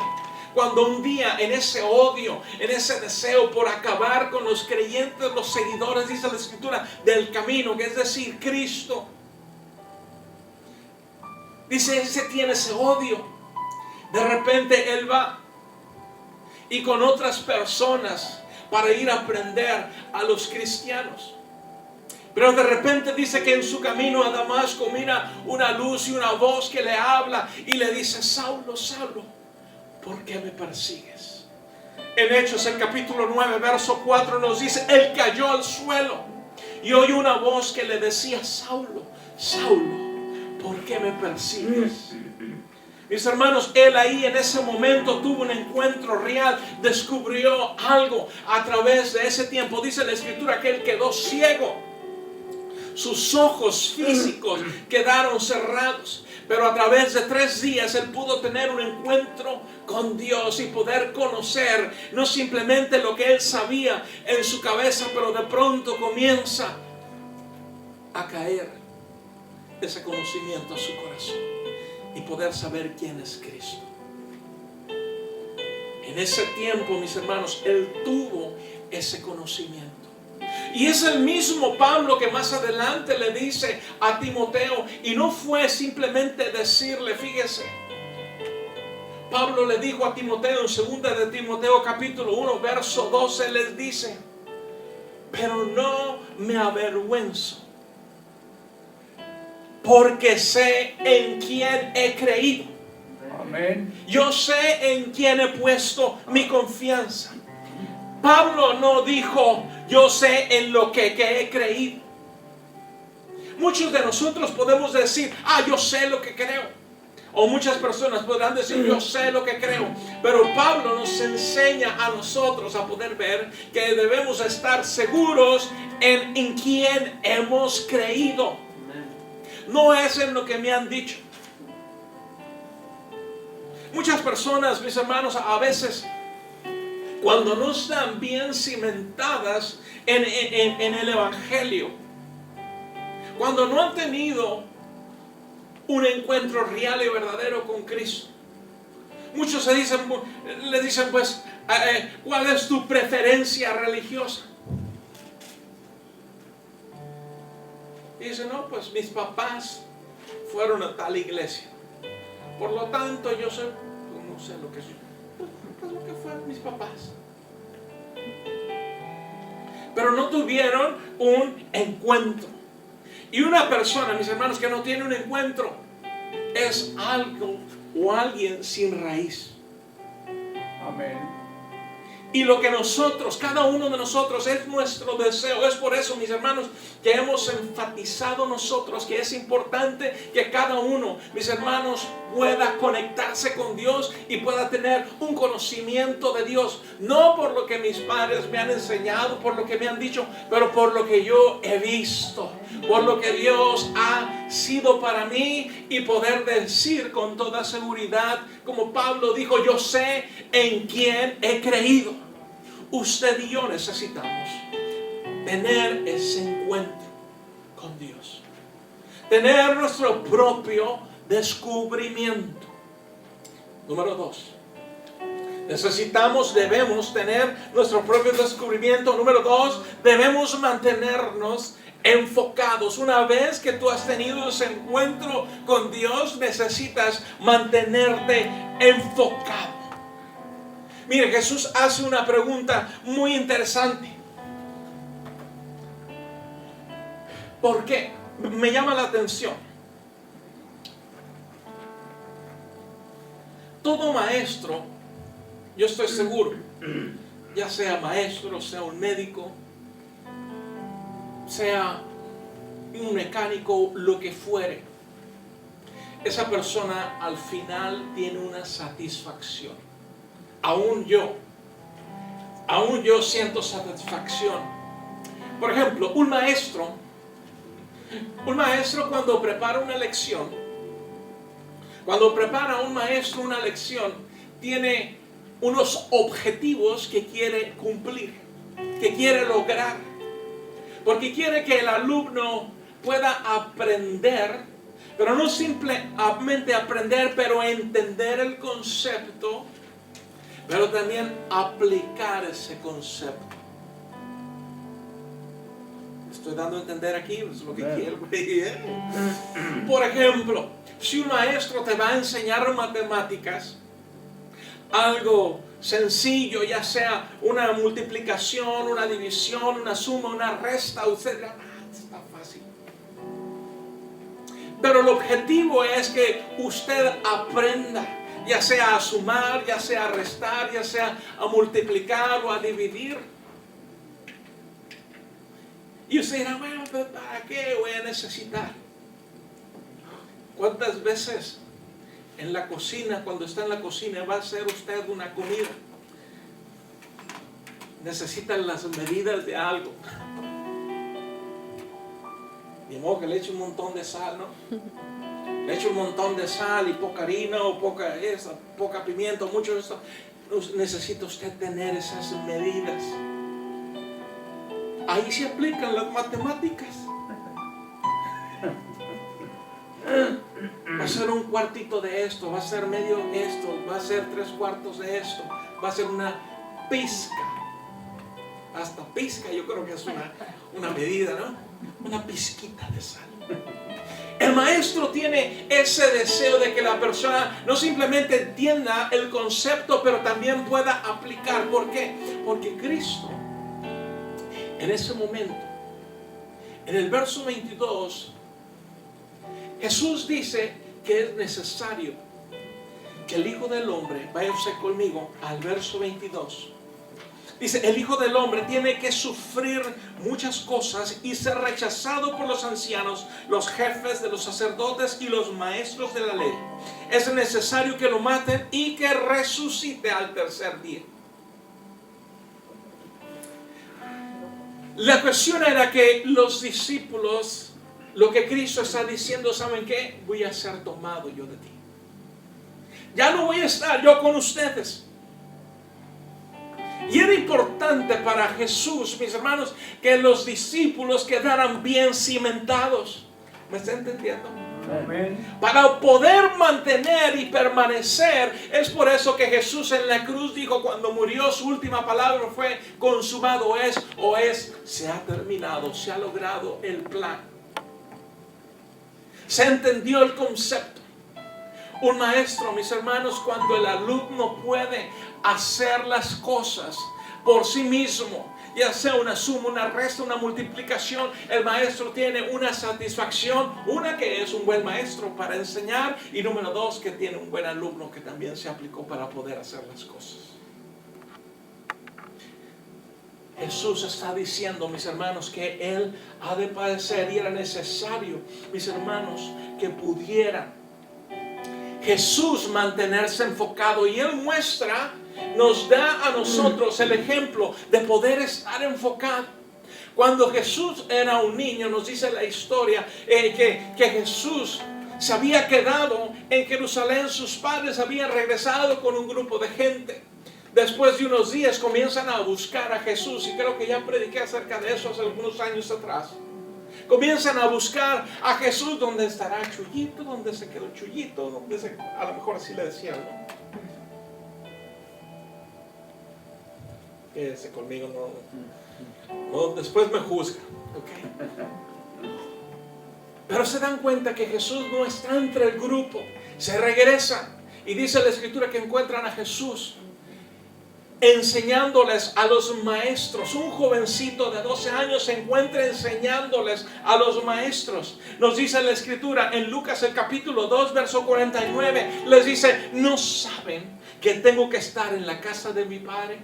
cuando un día, en ese odio, en ese deseo por acabar con los creyentes, los seguidores, dice la escritura, del camino, que es decir, Cristo, dice, ese tiene ese odio. De repente él va y con otras personas para ir a aprender a los cristianos. Pero de repente dice que en su camino a Damasco mira una luz y una voz que le habla y le dice: Saulo, Saulo, ¿por qué me persigues? En Hechos el capítulo 9 verso 4 nos dice: él cayó al suelo y oyó una voz que le decía: Saulo, Saulo, ¿por qué me persigues? Mis hermanos, él ahí en ese momento tuvo un encuentro real, descubrió algo a través de ese tiempo. Dice la escritura que él quedó ciego. Sus ojos físicos quedaron cerrados, pero a través de 3 días él pudo tener un encuentro con Dios y poder conocer no simplemente lo que él sabía en su cabeza, pero de pronto comienza a caer ese conocimiento a su corazón y poder saber quién es Cristo. En ese tiempo, mis hermanos, él tuvo ese conocimiento. Y es el mismo Pablo que más adelante le dice a Timoteo, y no fue simplemente decirle, fíjese, Pablo le dijo a Timoteo en 2 de Timoteo capítulo 1 verso 12, les dice: pero no me avergüenzo, porque sé en quién he creído. Amén. Yo sé en quién he puesto mi confianza. Pablo no dijo: yo sé en lo que he creído. Muchos de nosotros podemos decir: yo sé lo que creo. O muchas personas podrán decir: yo sé lo que creo. Pero Pablo nos enseña a nosotros a poder ver que debemos estar seguros en quién hemos creído. No es en lo que me han dicho. Muchas personas, mis hermanos, a veces, cuando no están bien cimentadas en el Evangelio, cuando no han tenido un encuentro real y verdadero con Cristo, muchos le dicen pues, ¿cuál es tu preferencia religiosa? Y dicen: no, pues mis papás fueron a tal iglesia, por lo tanto yo sé, no sé lo que es. Pues lo que fueron mis papás. Pero no tuvieron un encuentro. Y una persona, mis hermanos, que no tiene un encuentro es algo o alguien sin raíz. Amén. Y lo que nosotros, cada uno de nosotros, es nuestro deseo. Es por eso, mis hermanos, que hemos enfatizado nosotros que es importante que cada uno, mis hermanos, pueda conectarse con Dios y pueda tener un conocimiento de Dios. No por lo que mis padres me han enseñado, por lo que me han dicho, pero por lo que yo he visto, por lo que Dios ha sido para mí, y poder decir con toda seguridad, como Pablo dijo: yo sé en quién he creído. Usted y yo necesitamos tener ese encuentro con Dios, tener nuestro propio descubrimiento. Número 2, Debemos tener nuestro propio descubrimiento. Número 2, debemos mantenernos enfocados. Una vez que tú has tenido ese encuentro con Dios, necesitas mantenerte enfocado. Mire, Jesús hace una pregunta muy interesante. ¿Por qué? Me llama la atención. Todo maestro, yo estoy seguro, ya sea maestro, sea un médico, sea un mecánico, lo que fuere, esa persona al final tiene una satisfacción. Aún yo siento satisfacción. Por ejemplo, un maestro cuando prepara una lección, tiene unos objetivos que quiere cumplir, que quiere lograr, porque quiere que el alumno pueda aprender, pero no simplemente aprender, pero entender el concepto, pero también aplicar ese concepto. Estoy dando a entender aquí, es lo que quiero. Por ejemplo, si un maestro te va a enseñar matemáticas, algo sencillo, ya sea una multiplicación, una división, una suma, una resta, usted dirá, está fácil. Pero el objetivo es que usted aprenda, ya sea a sumar, ya sea a restar, ya sea a multiplicar o a dividir. Y usted dirá, bueno, ¿para qué voy a necesitar? ¿Cuántas veces en la cocina, cuando está en la cocina, va a hacer usted una comida? Necesitan las medidas de algo. De modo que le eche un montón de sal, ¿no? Le eche un montón de sal y poca harina o poca pimienta, mucho de esto. Necesita usted tener esas medidas. Ahí se aplican las matemáticas. Va a ser un cuartito de esto, va a ser medio esto, va a ser 3/4 de esto, va a ser una pizca. Hasta pizca yo creo que es una medida, ¿no? Una pizquita de sal. El maestro tiene ese deseo de que la persona no simplemente entienda el concepto, pero también pueda aplicar. ¿Por qué? Porque Cristo, en ese momento, en el verso 22, Jesús dice que es necesario que el Hijo del Hombre, váyase conmigo al verso 22. Dice, el Hijo del Hombre tiene que sufrir muchas cosas y ser rechazado por los ancianos, los jefes de los sacerdotes y los maestros de la ley. Es necesario que lo maten y que resucite al tercer día. La cuestión era que los discípulos, lo que Cristo está diciendo, ¿saben qué? Voy a ser tomado yo de ti. Ya no voy a estar yo con ustedes. Y era importante para Jesús, mis hermanos, que los discípulos quedaran bien cimentados. ¿Me está entendiendo? Amén. Para poder mantener y permanecer. Es por eso que Jesús en la cruz dijo, cuando murió, su última palabra fue, consumado es, se ha terminado, se ha logrado el plan. Se entendió el concepto. Un maestro, mis hermanos, cuando el alumno puede hacer las cosas por sí mismo, ya sea una suma, una resta, una multiplicación, el maestro tiene una satisfacción. Una, que es un buen maestro para enseñar, y número 2, que tiene un buen alumno que también se aplicó para poder hacer las cosas. Jesús está diciendo, mis hermanos, que Él ha de padecer, y era necesario, mis hermanos, que pudiera Jesús mantenerse enfocado. Y Él nos da a nosotros el ejemplo de poder estar enfocado. Cuando Jesús era un niño, nos dice la historia que Jesús se había quedado en Jerusalén. Sus padres habían regresado con un grupo de gente. Después de unos días comienzan a buscar a Jesús, y creo que ya prediqué acerca de eso hace algunos años atrás. Comienzan a buscar a Jesús. ¿Dónde estará Chuyito? ¿Dónde se quedó Chuyito? A lo mejor así le decían, ¿no? quédese conmigo, no, después me juzga, ¿ok? Pero se dan cuenta que Jesús no está entre el grupo. Se regresan y dice la Escritura que encuentran a Jesús enseñándoles a los maestros. Un jovencito de 12 años se encuentra enseñándoles a los maestros. Nos dice la Escritura en Lucas el capítulo 2 verso 49, les dice: ¿no saben que tengo que estar en la casa de mi Padre?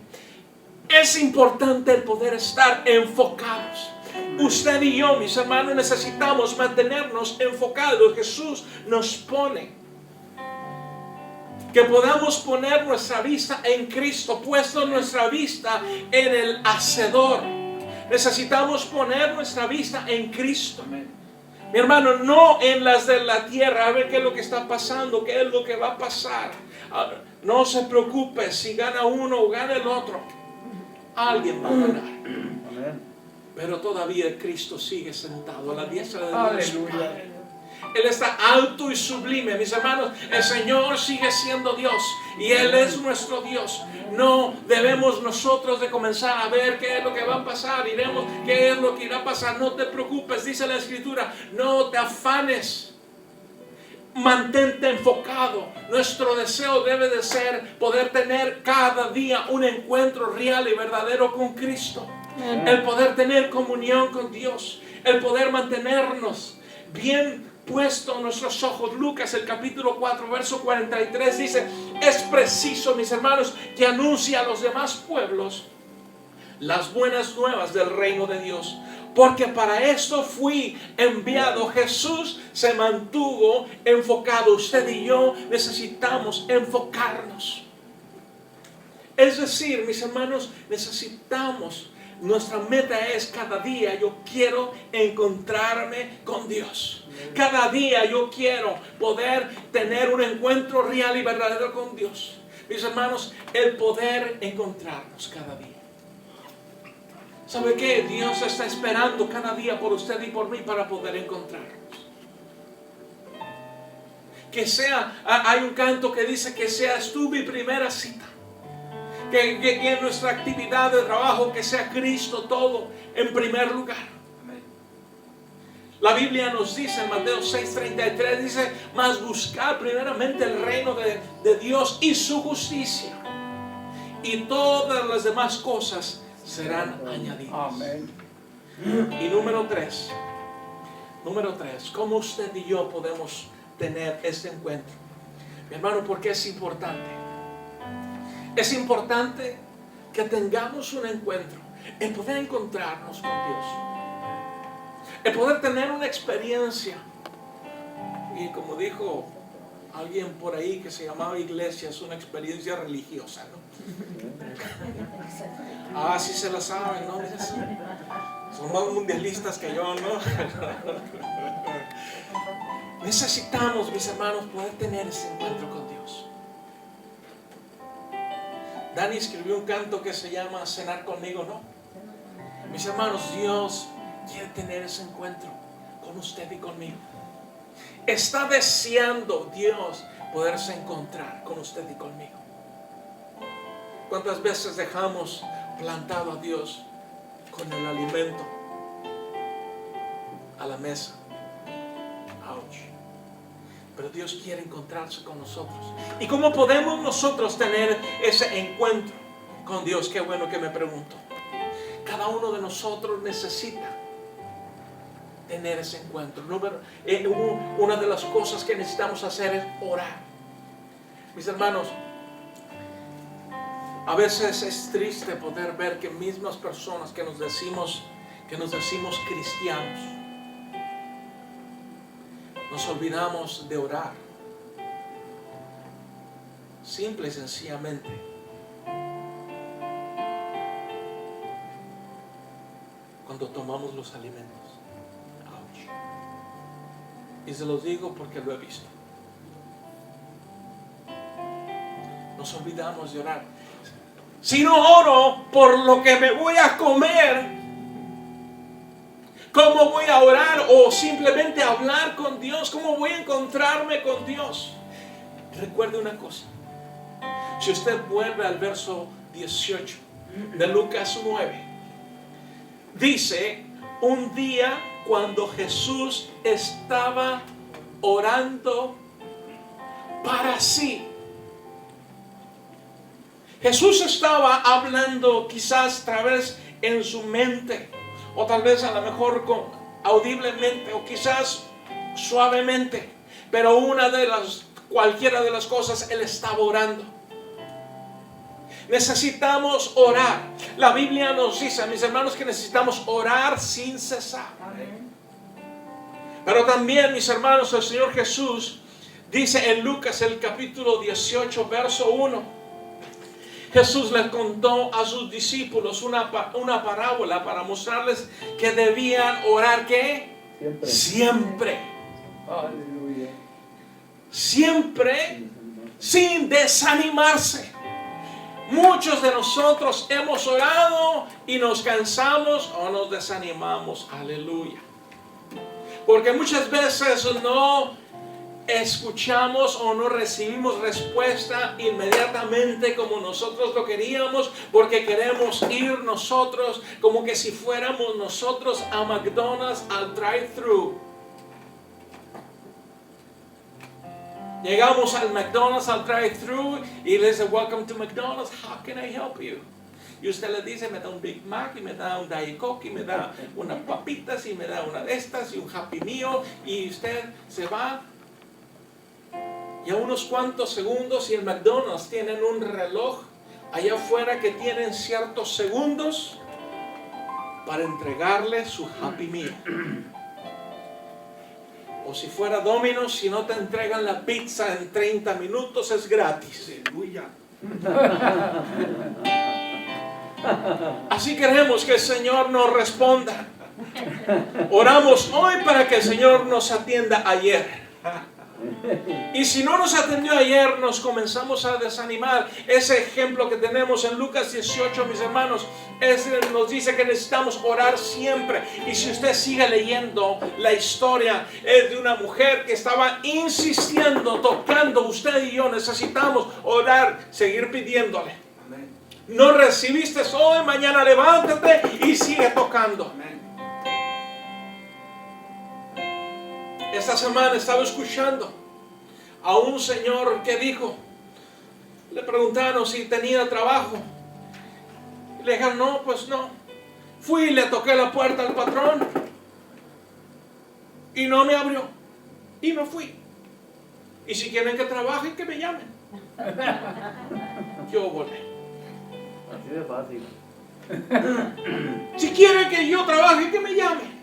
Es importante el poder estar enfocados. Usted y yo, mis hermanos, necesitamos mantenernos enfocados. Jesús nos pone que podamos poner nuestra vista en Cristo, puesto nuestra vista en el Hacedor. Necesitamos poner nuestra vista en Cristo. Mi hermano, no en las de la tierra, a ver qué es lo que está pasando, qué es lo que va a pasar. No se preocupe si gana uno o gana el otro. Alguien va a ganar. Pero todavía Cristo sigue sentado a la diestra de Dios. Aleluya. Él está alto y sublime, mis hermanos. El Señor sigue siendo Dios y Él es nuestro Dios. No debemos nosotros de comenzar a ver qué es lo que va a pasar. Iremos qué es lo que irá a pasar. No te preocupes, dice la Escritura. No te afanes. Mantente enfocado. Nuestro deseo debe de ser poder tener cada día un encuentro real y verdadero con Cristo. El poder tener comunión con Dios. El poder mantenernos bien puesto nuestros ojos. Lucas el capítulo 4 verso 43 dice: es preciso, mis hermanos, que anuncie a los demás pueblos las buenas nuevas del reino de Dios, porque para esto fui enviado. Jesús se mantuvo enfocado. Usted y yo necesitamos enfocarnos. Es decir, mis hermanos, necesitamos, nuestra meta es cada día yo quiero encontrarme con Dios. Cada día yo quiero poder tener un encuentro real y verdadero con Dios. Mis hermanos, el poder encontrarnos cada día. ¿Sabe qué? Dios está esperando cada día por usted y por mí para poder encontrarnos. Que sea, hay un canto que dice que seas tú mi primera cita. Que en nuestra actividad de trabajo, que sea Cristo todo en primer lugar. La Biblia nos dice en Mateo 6:33, dice: mas buscar primeramente el reino de Dios y su justicia, y todas las demás cosas serán añadidas. Amén. Y número 3, ¿cómo usted y yo podemos tener este encuentro? Mi hermano, porque es importante. Es importante que tengamos un encuentro, el poder encontrarnos con Dios, el poder tener una experiencia. Y como dijo alguien por ahí que se llamaba iglesia, es una experiencia religiosa, ¿no? Ah, sí se la saben, ¿no? Son más mundialistas que yo, ¿no? Necesitamos, mis hermanos, poder tener ese encuentro con Dios. Dani escribió un canto que se llama Cenar conmigo, ¿no? Mis hermanos, Dios quiere tener ese encuentro con usted y conmigo. Está deseando Dios poderse encontrar con usted y conmigo. ¿Cuántas veces dejamos plantado a Dios con el alimento a la mesa? Ouch. Pero Dios quiere encontrarse con nosotros. ¿Y cómo podemos nosotros tener ese encuentro con Dios? Qué bueno que me pregunto. Cada uno de nosotros necesita tener ese encuentro. Una de las cosas que necesitamos hacer es orar. Mis hermanos, a veces es triste poder ver que mismas personas que nos decimos cristianos, nos olvidamos de orar. Simple y sencillamente. Cuando tomamos los alimentos. Ouch. Y se los digo porque lo he visto. Nos olvidamos de orar. Si no oro por lo que me voy a comer, ¿cómo voy a orar o simplemente hablar con Dios? ¿Cómo voy a encontrarme con Dios? Recuerde una cosa. Si usted vuelve al verso 18, de Lucas 9. Dice, un día cuando Jesús estaba orando para sí. Jesús estaba hablando quizás a través en su mente, o tal vez a lo mejor audiblemente, o quizás suavemente, pero cualquiera de las cosas Él estaba orando. Necesitamos orar. La Biblia nos dice, mis hermanos, que necesitamos orar sin cesar. Pero también, mis hermanos, el Señor Jesús dice en Lucas el capítulo 18, verso 1. Jesús les contó a sus discípulos una parábola para mostrarles que debían orar, ¿qué? Siempre. Aleluya. Siempre sin desanimarse. Muchos de nosotros hemos orado y nos cansamos o nos desanimamos. Aleluya. Porque muchas veces no escuchamos o no recibimos respuesta inmediatamente como nosotros lo queríamos, porque queremos ir nosotros como que si fuéramos nosotros a McDonald's al drive-thru. Llegamos al McDonald's al drive-thru y le dice, welcome to McDonald's, how can I help you? Y usted le dice, me da un Big Mac, y me da un Diet Coke, y me da unas papitas, y me da una de estas, y un Happy Meal, y usted se va. Y a unos cuantos segundos, y el McDonald's tienen un reloj allá afuera que tienen ciertos segundos para entregarle su Happy Meal. O si fuera Domino's, si no te entregan la pizza en 30 minutos, es gratis. Aleluya. Así queremos que el Señor nos responda. Oramos hoy para que el Señor nos atienda ayer. Y si no nos atendió ayer, nos comenzamos a desanimar. Ese ejemplo que tenemos en Lucas 18, mis hermanos, nos dice que necesitamos orar siempre. Y si usted sigue leyendo, la historia es de una mujer que estaba insistiendo, tocando. Usted y yo necesitamos orar, seguir pidiéndole. No recibiste hoy, mañana levántate y sigue tocando. Esta semana estaba escuchando a un señor que dijo, le preguntaron si tenía trabajo. Y le dijeron, no, pues no. Fui y le toqué la puerta al patrón y no me abrió. Y me fui. Y si quieren que trabaje, que me llamen. Yo volví. Así de fácil. Si quieren que yo trabaje, que me llame.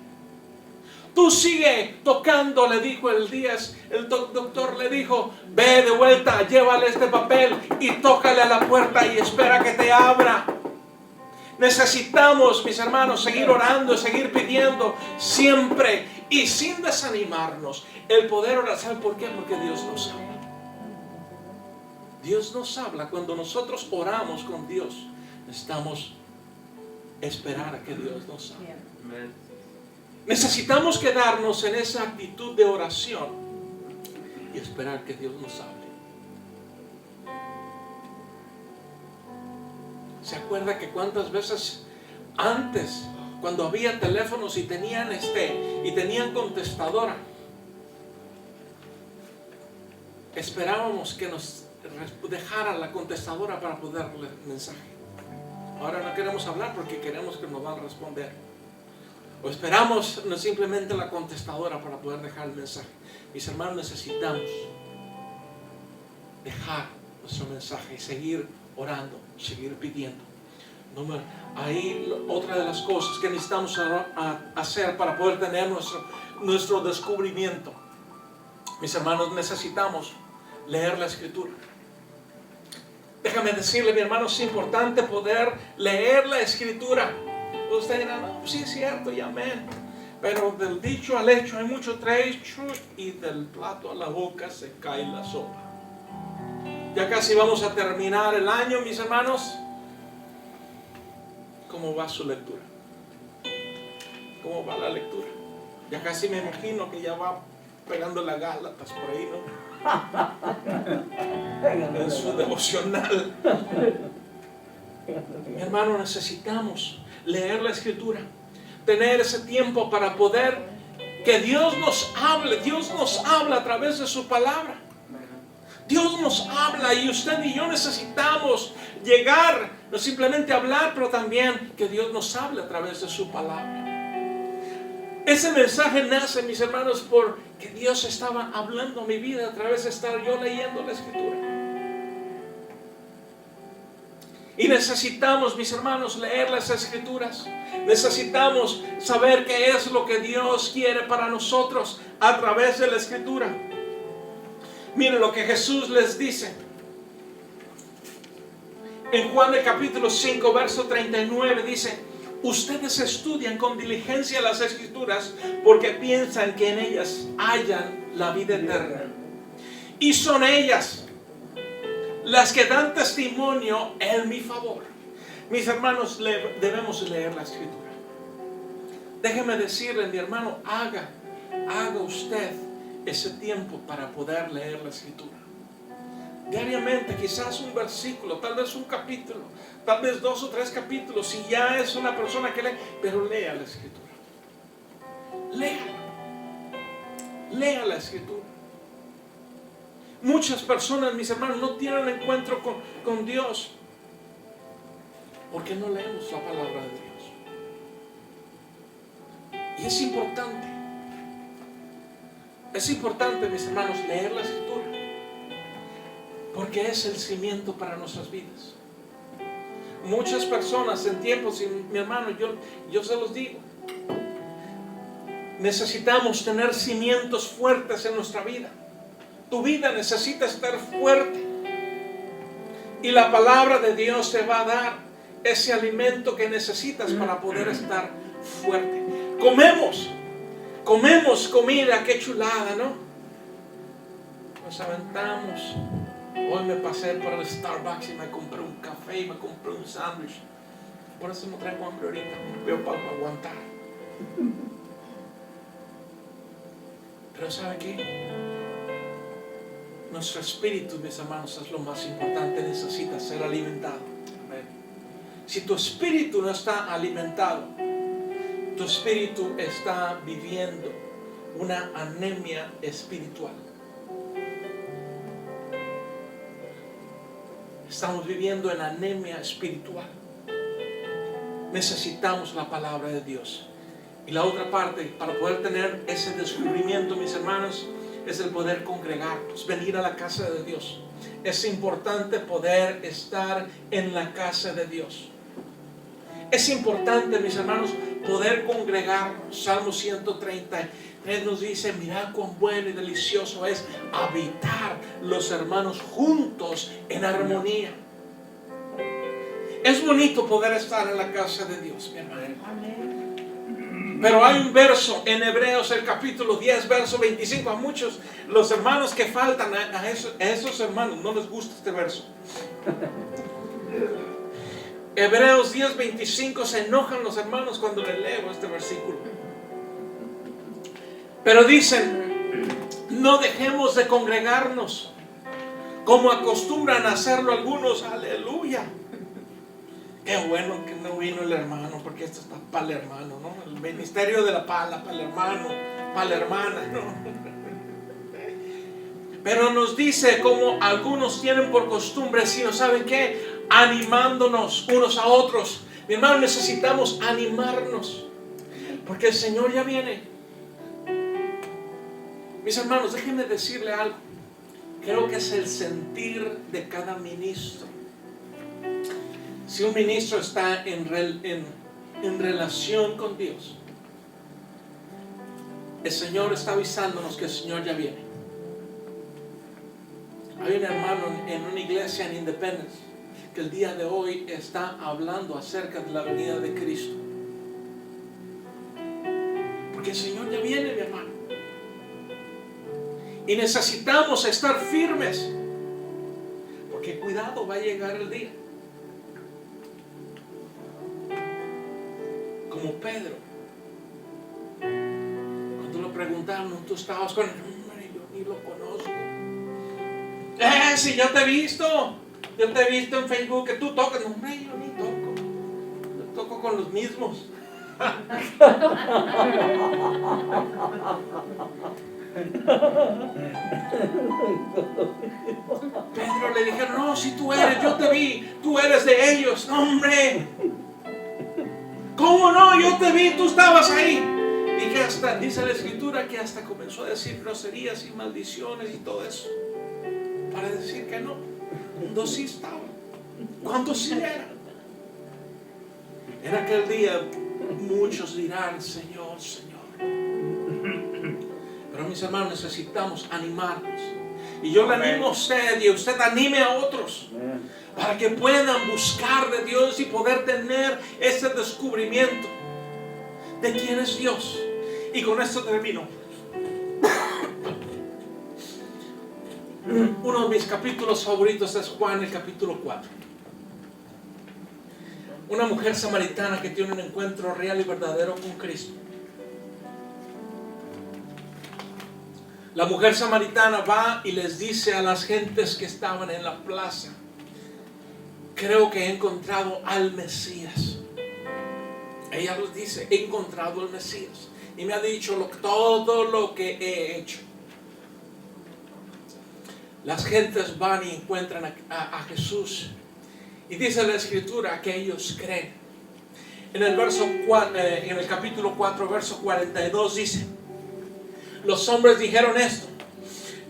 Tú sigue tocando, le dijo el doctor le dijo, ve de vuelta, llévale este papel y tócale a la puerta y espera que te abra. Necesitamos, mis hermanos, seguir orando, seguir pidiendo siempre y sin desanimarnos. El poder orar, ¿saben por qué? Porque Dios nos habla. Dios nos habla. Cuando nosotros oramos con Dios, necesitamos esperar a que Dios nos hable. Necesitamos quedarnos en esa actitud de oración y esperar que Dios nos hable. ¿Se acuerda que cuántas veces antes, cuando había teléfonos y tenían contestadora, esperábamos que nos dejara la contestadora para poder darle mensaje? Ahora no queremos hablar porque queremos que nos van a responder. O esperamos simplemente la contestadora para poder dejar el mensaje. Mis hermanos, necesitamos dejar nuestro mensaje y seguir orando, seguir pidiendo. Ahí otra de las cosas que necesitamos hacer para poder tener nuestro descubrimiento. Mis hermanos, necesitamos leer la Escritura. Déjame decirle, mi hermano, es importante poder leer la Escritura. Usted dirá, no, sí es cierto, y amén. Pero del dicho al hecho hay mucho trecho y del plato a la boca se cae la sopa. Ya casi vamos a terminar el año, mis hermanos. ¿Cómo va su lectura? ¿Cómo va la lectura? Ya casi me imagino que ya va pegando las Gálatas por ahí, ¿no? En su devocional. Mi hermano, necesitamos leer la Escritura, tener ese tiempo para poder que Dios nos hable. Dios nos habla a través de su palabra. Dios nos habla y usted y yo necesitamos llegar, no simplemente hablar, pero también que Dios nos hable a través de su palabra. Ese mensaje nace, mis hermanos, porque Dios estaba hablando a mi vida a través de estar yo leyendo la Escritura. Y necesitamos, mis hermanos, leer las Escrituras. Necesitamos saber qué es lo que Dios quiere para nosotros a través de la Escritura. Miren lo que Jesús les dice en Juan el capítulo 5 verso 39. Dice: ustedes estudian con diligencia las Escrituras porque piensan que en ellas hallan la vida eterna, y son ellas las que dan testimonio en mi favor. Mis hermanos, debemos leer la Escritura. Déjeme decirle, mi hermano, haga usted ese tiempo para poder leer la Escritura. Diariamente, quizás un versículo, tal vez un capítulo, tal vez 2 o 3 capítulos, si ya es una persona que lee, pero lea la Escritura. Lea la Escritura. Muchas personas, mis hermanos, no tienen encuentro con Dios porque no leemos la palabra de Dios. Y es importante, mis hermanos, leer la Escritura, porque es el cimiento para nuestras vidas. Muchas personas en tiempos, y mi hermano, yo se los digo, necesitamos tener cimientos fuertes en nuestra vida. Tu vida necesita estar fuerte, y la palabra de Dios te va a dar ese alimento que necesitas para poder estar fuerte. Comemos comida, qué chulada, ¿no? Nos aventamos. Hoy me pasé por el Starbucks y me compré un café y me compré un sándwich. Por eso no traigo hambre ahorita, veo para aguantar. Pero ¿sabe qué? Nuestro espíritu, mis hermanos, es lo más importante. Necesita ser alimentado. Si tu espíritu no está alimentado, tu espíritu está viviendo una anemia espiritual. Estamos viviendo en anemia espiritual. Necesitamos la palabra de Dios. Y la otra parte, para poder tener ese descubrimiento, mis hermanos, es el poder congregarnos, venir a la casa de Dios. Es importante poder estar en la casa de Dios. Es importante, mis hermanos, poder congregarnos. Salmo 133 nos dice: mirad cuán bueno y delicioso es habitar los hermanos juntos en armonía. Es bonito poder estar en la casa de Dios, mi hermano. Pero hay un verso en Hebreos, el capítulo 10, verso 25. A muchos, los hermanos que faltan, a esos hermanos no les gusta este verso. Hebreos 10, 25, se enojan los hermanos cuando les leo este versículo. Pero dicen: no dejemos de congregarnos como acostumbran a hacerlo algunos. Aleluya. Qué bueno que no vino el hermano, porque esto está para el hermano, ¿no? El ministerio de la pala, para el hermano, para la hermana, ¿no? Pero nos dice como algunos tienen por costumbre, sino ¿saben qué? Animándonos unos a otros. Mi hermano, necesitamos animarnos, porque el Señor ya viene. Mis hermanos, déjenme decirle algo. Creo que es el sentir de cada ministro. Si un ministro está en relación con Dios, el Señor está avisándonos que el Señor ya viene. Hay un hermano en una iglesia en Independence que el día de hoy está hablando acerca de la venida de Cristo. Porque el Señor ya viene, mi hermano. Y necesitamos estar firmes, porque cuidado, va a llegar el día. Como Pedro, cuando lo preguntaron: ¿tú estabas con él? Hombre, yo ni lo conozco. Si yo te he visto, yo te he visto en Facebook que tú tocas. No, hombre, yo ni toco. Yo toco con los mismos. Pedro le dijeron, no, si tú eres, yo te vi, tú eres de ellos. No, hombre, ¿cómo no? Yo te vi, tú estabas ahí. Y que hasta, dice la escritura, que hasta comenzó a decir groserías y maldiciones y todo eso, para decir que no, cuando sí estaba, cuando sí era. En aquel día muchos dirán, Señor, Señor. Pero mis hermanos, necesitamos animarnos. Y yo le animo a usted, y usted anime a otros, para que puedan buscar de Dios y poder tener ese descubrimiento de quién es Dios. Y con esto termino. Uno de mis capítulos favoritos es Juan, el capítulo 4. Una mujer samaritana que tiene un encuentro real y verdadero con Cristo. La mujer samaritana va y les dice a las gentes que estaban en la plaza: creo que he encontrado al Mesías. Ella les dice: he encontrado al Mesías y me ha dicho todo lo que he hecho. Las gentes van y encuentran a Jesús, y dice la escritura que ellos creen. En el capítulo 4, verso 42 dice: los hombres dijeron esto: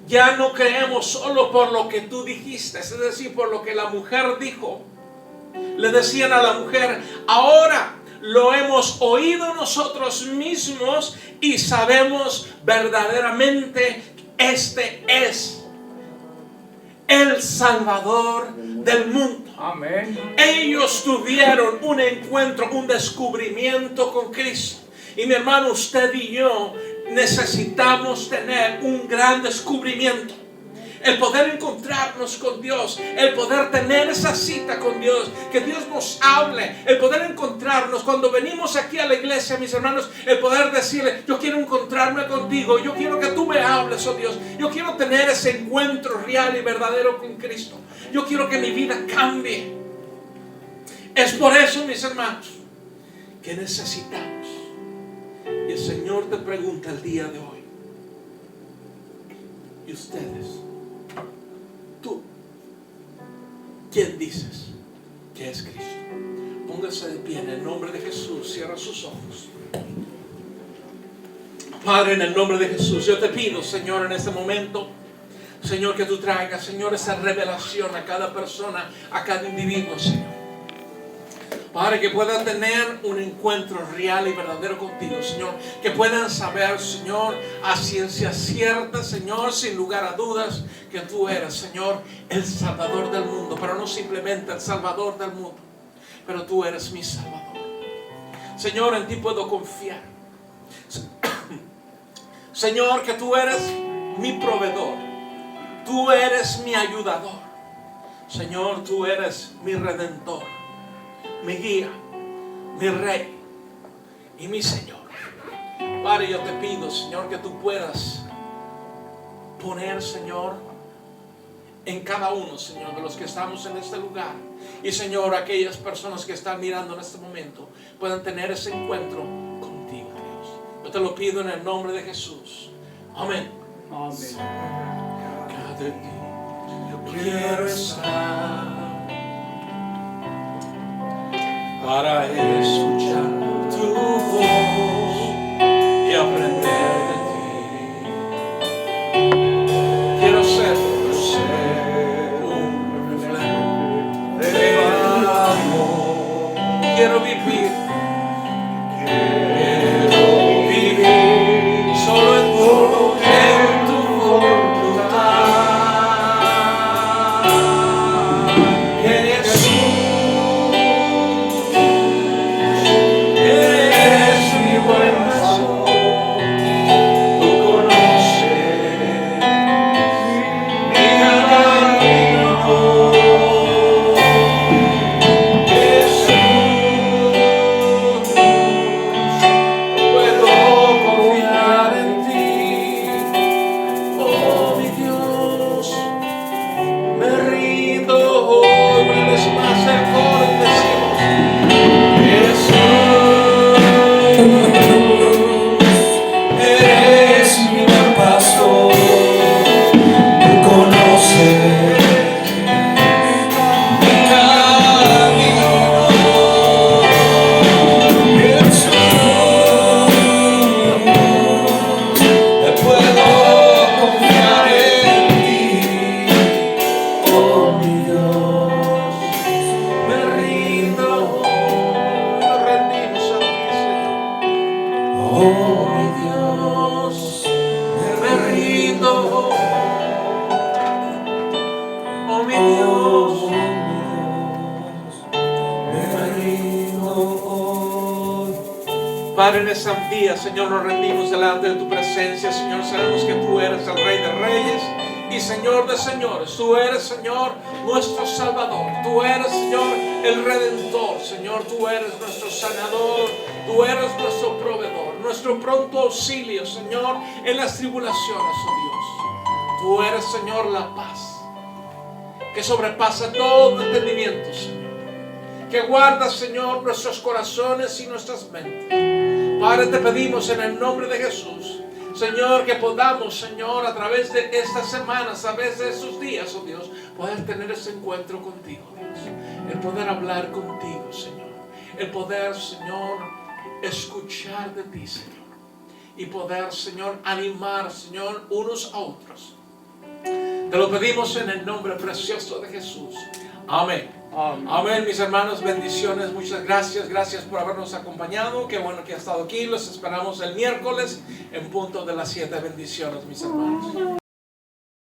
ya no creemos solo por lo que tú dijiste, es decir, por lo que la mujer dijo. Le decían a la mujer: ahora lo hemos oído nosotros mismos y sabemos verdaderamente este es el Salvador del mundo. Amén. Ellos tuvieron un encuentro, un descubrimiento con Cristo. Y mi hermano, usted y yo necesitamos tener un gran descubrimiento. El poder encontrarnos con Dios, el poder tener esa cita con Dios, que Dios nos hable, el poder encontrarnos cuando venimos aquí a la iglesia, mis hermanos, el poder decirle: yo quiero encontrarme contigo, yo quiero que tú me hables, oh Dios, yo quiero tener ese encuentro real y verdadero con Cristo, yo quiero que mi vida cambie. Es por eso, mis hermanos, que necesitamos. Y el Señor te pregunta el día de hoy: ¿y ustedes? Tú, ¿quién dices que es Cristo? Póngase de pie en el nombre de Jesús. Cierra sus ojos. Padre, en el nombre de Jesús, yo te pido, Señor, en este momento, Señor, que tú traigas, Señor, esa revelación a cada persona, a cada individuo, Señor. Padre, que puedan tener un encuentro real y verdadero contigo, Señor. Que puedan saber, Señor, a ciencia cierta, Señor, sin lugar a dudas, que tú eres, Señor, el Salvador del mundo. Pero no simplemente el Salvador del mundo, pero tú eres mi Salvador. Señor, en ti puedo confiar. Señor, que tú eres mi proveedor. Tú eres mi ayudador. Señor, tú eres mi redentor, mi guía, mi rey y mi Señor. Padre, yo te pido, Señor, que tú puedas poner, Señor, en cada uno, Señor, de los que estamos en este lugar, y Señor, aquellas personas que están mirando en este momento puedan tener ese encuentro contigo, Dios. Yo te lo pido en el nombre de Jesús. Amén. Amén. Cada día yo quiero estar para escuchar tu voz y aprender de ti. Quiero ser un reflejo de tu amor. Quiero vivir solo en tu voluntad. Padre, en ese día, Señor, nos rendimos delante de tu presencia. Señor, sabemos que tú eres el Rey de Reyes y Señor de Señores. Tú eres, Señor, nuestro Salvador. Tú eres, Señor, el Redentor. Señor, tú eres nuestro sanador. Tú eres nuestro proveedor, nuestro pronto auxilio, Señor, en las tribulaciones, oh Dios. Tú eres, Señor, la paz que sobrepasa todo entendimiento, Señor. Que guarda, Señor, nuestros corazones y nuestras mentes. Padre, te pedimos en el nombre de Jesús, Señor, que podamos, Señor, a través de estas semanas, a través de estos días, oh Dios, poder tener ese encuentro contigo, Dios. El poder hablar contigo, Señor. El poder, Señor, escuchar de ti, Señor. Y poder, Señor, animar, Señor, unos a otros. Te lo pedimos en el nombre precioso de Jesús. Amén. Amén, mis hermanos, bendiciones, muchas gracias. Gracias por habernos acompañado. Qué bueno que ha estado aquí. Los esperamos el miércoles en punto de las 7. Bendiciones, mis hermanos.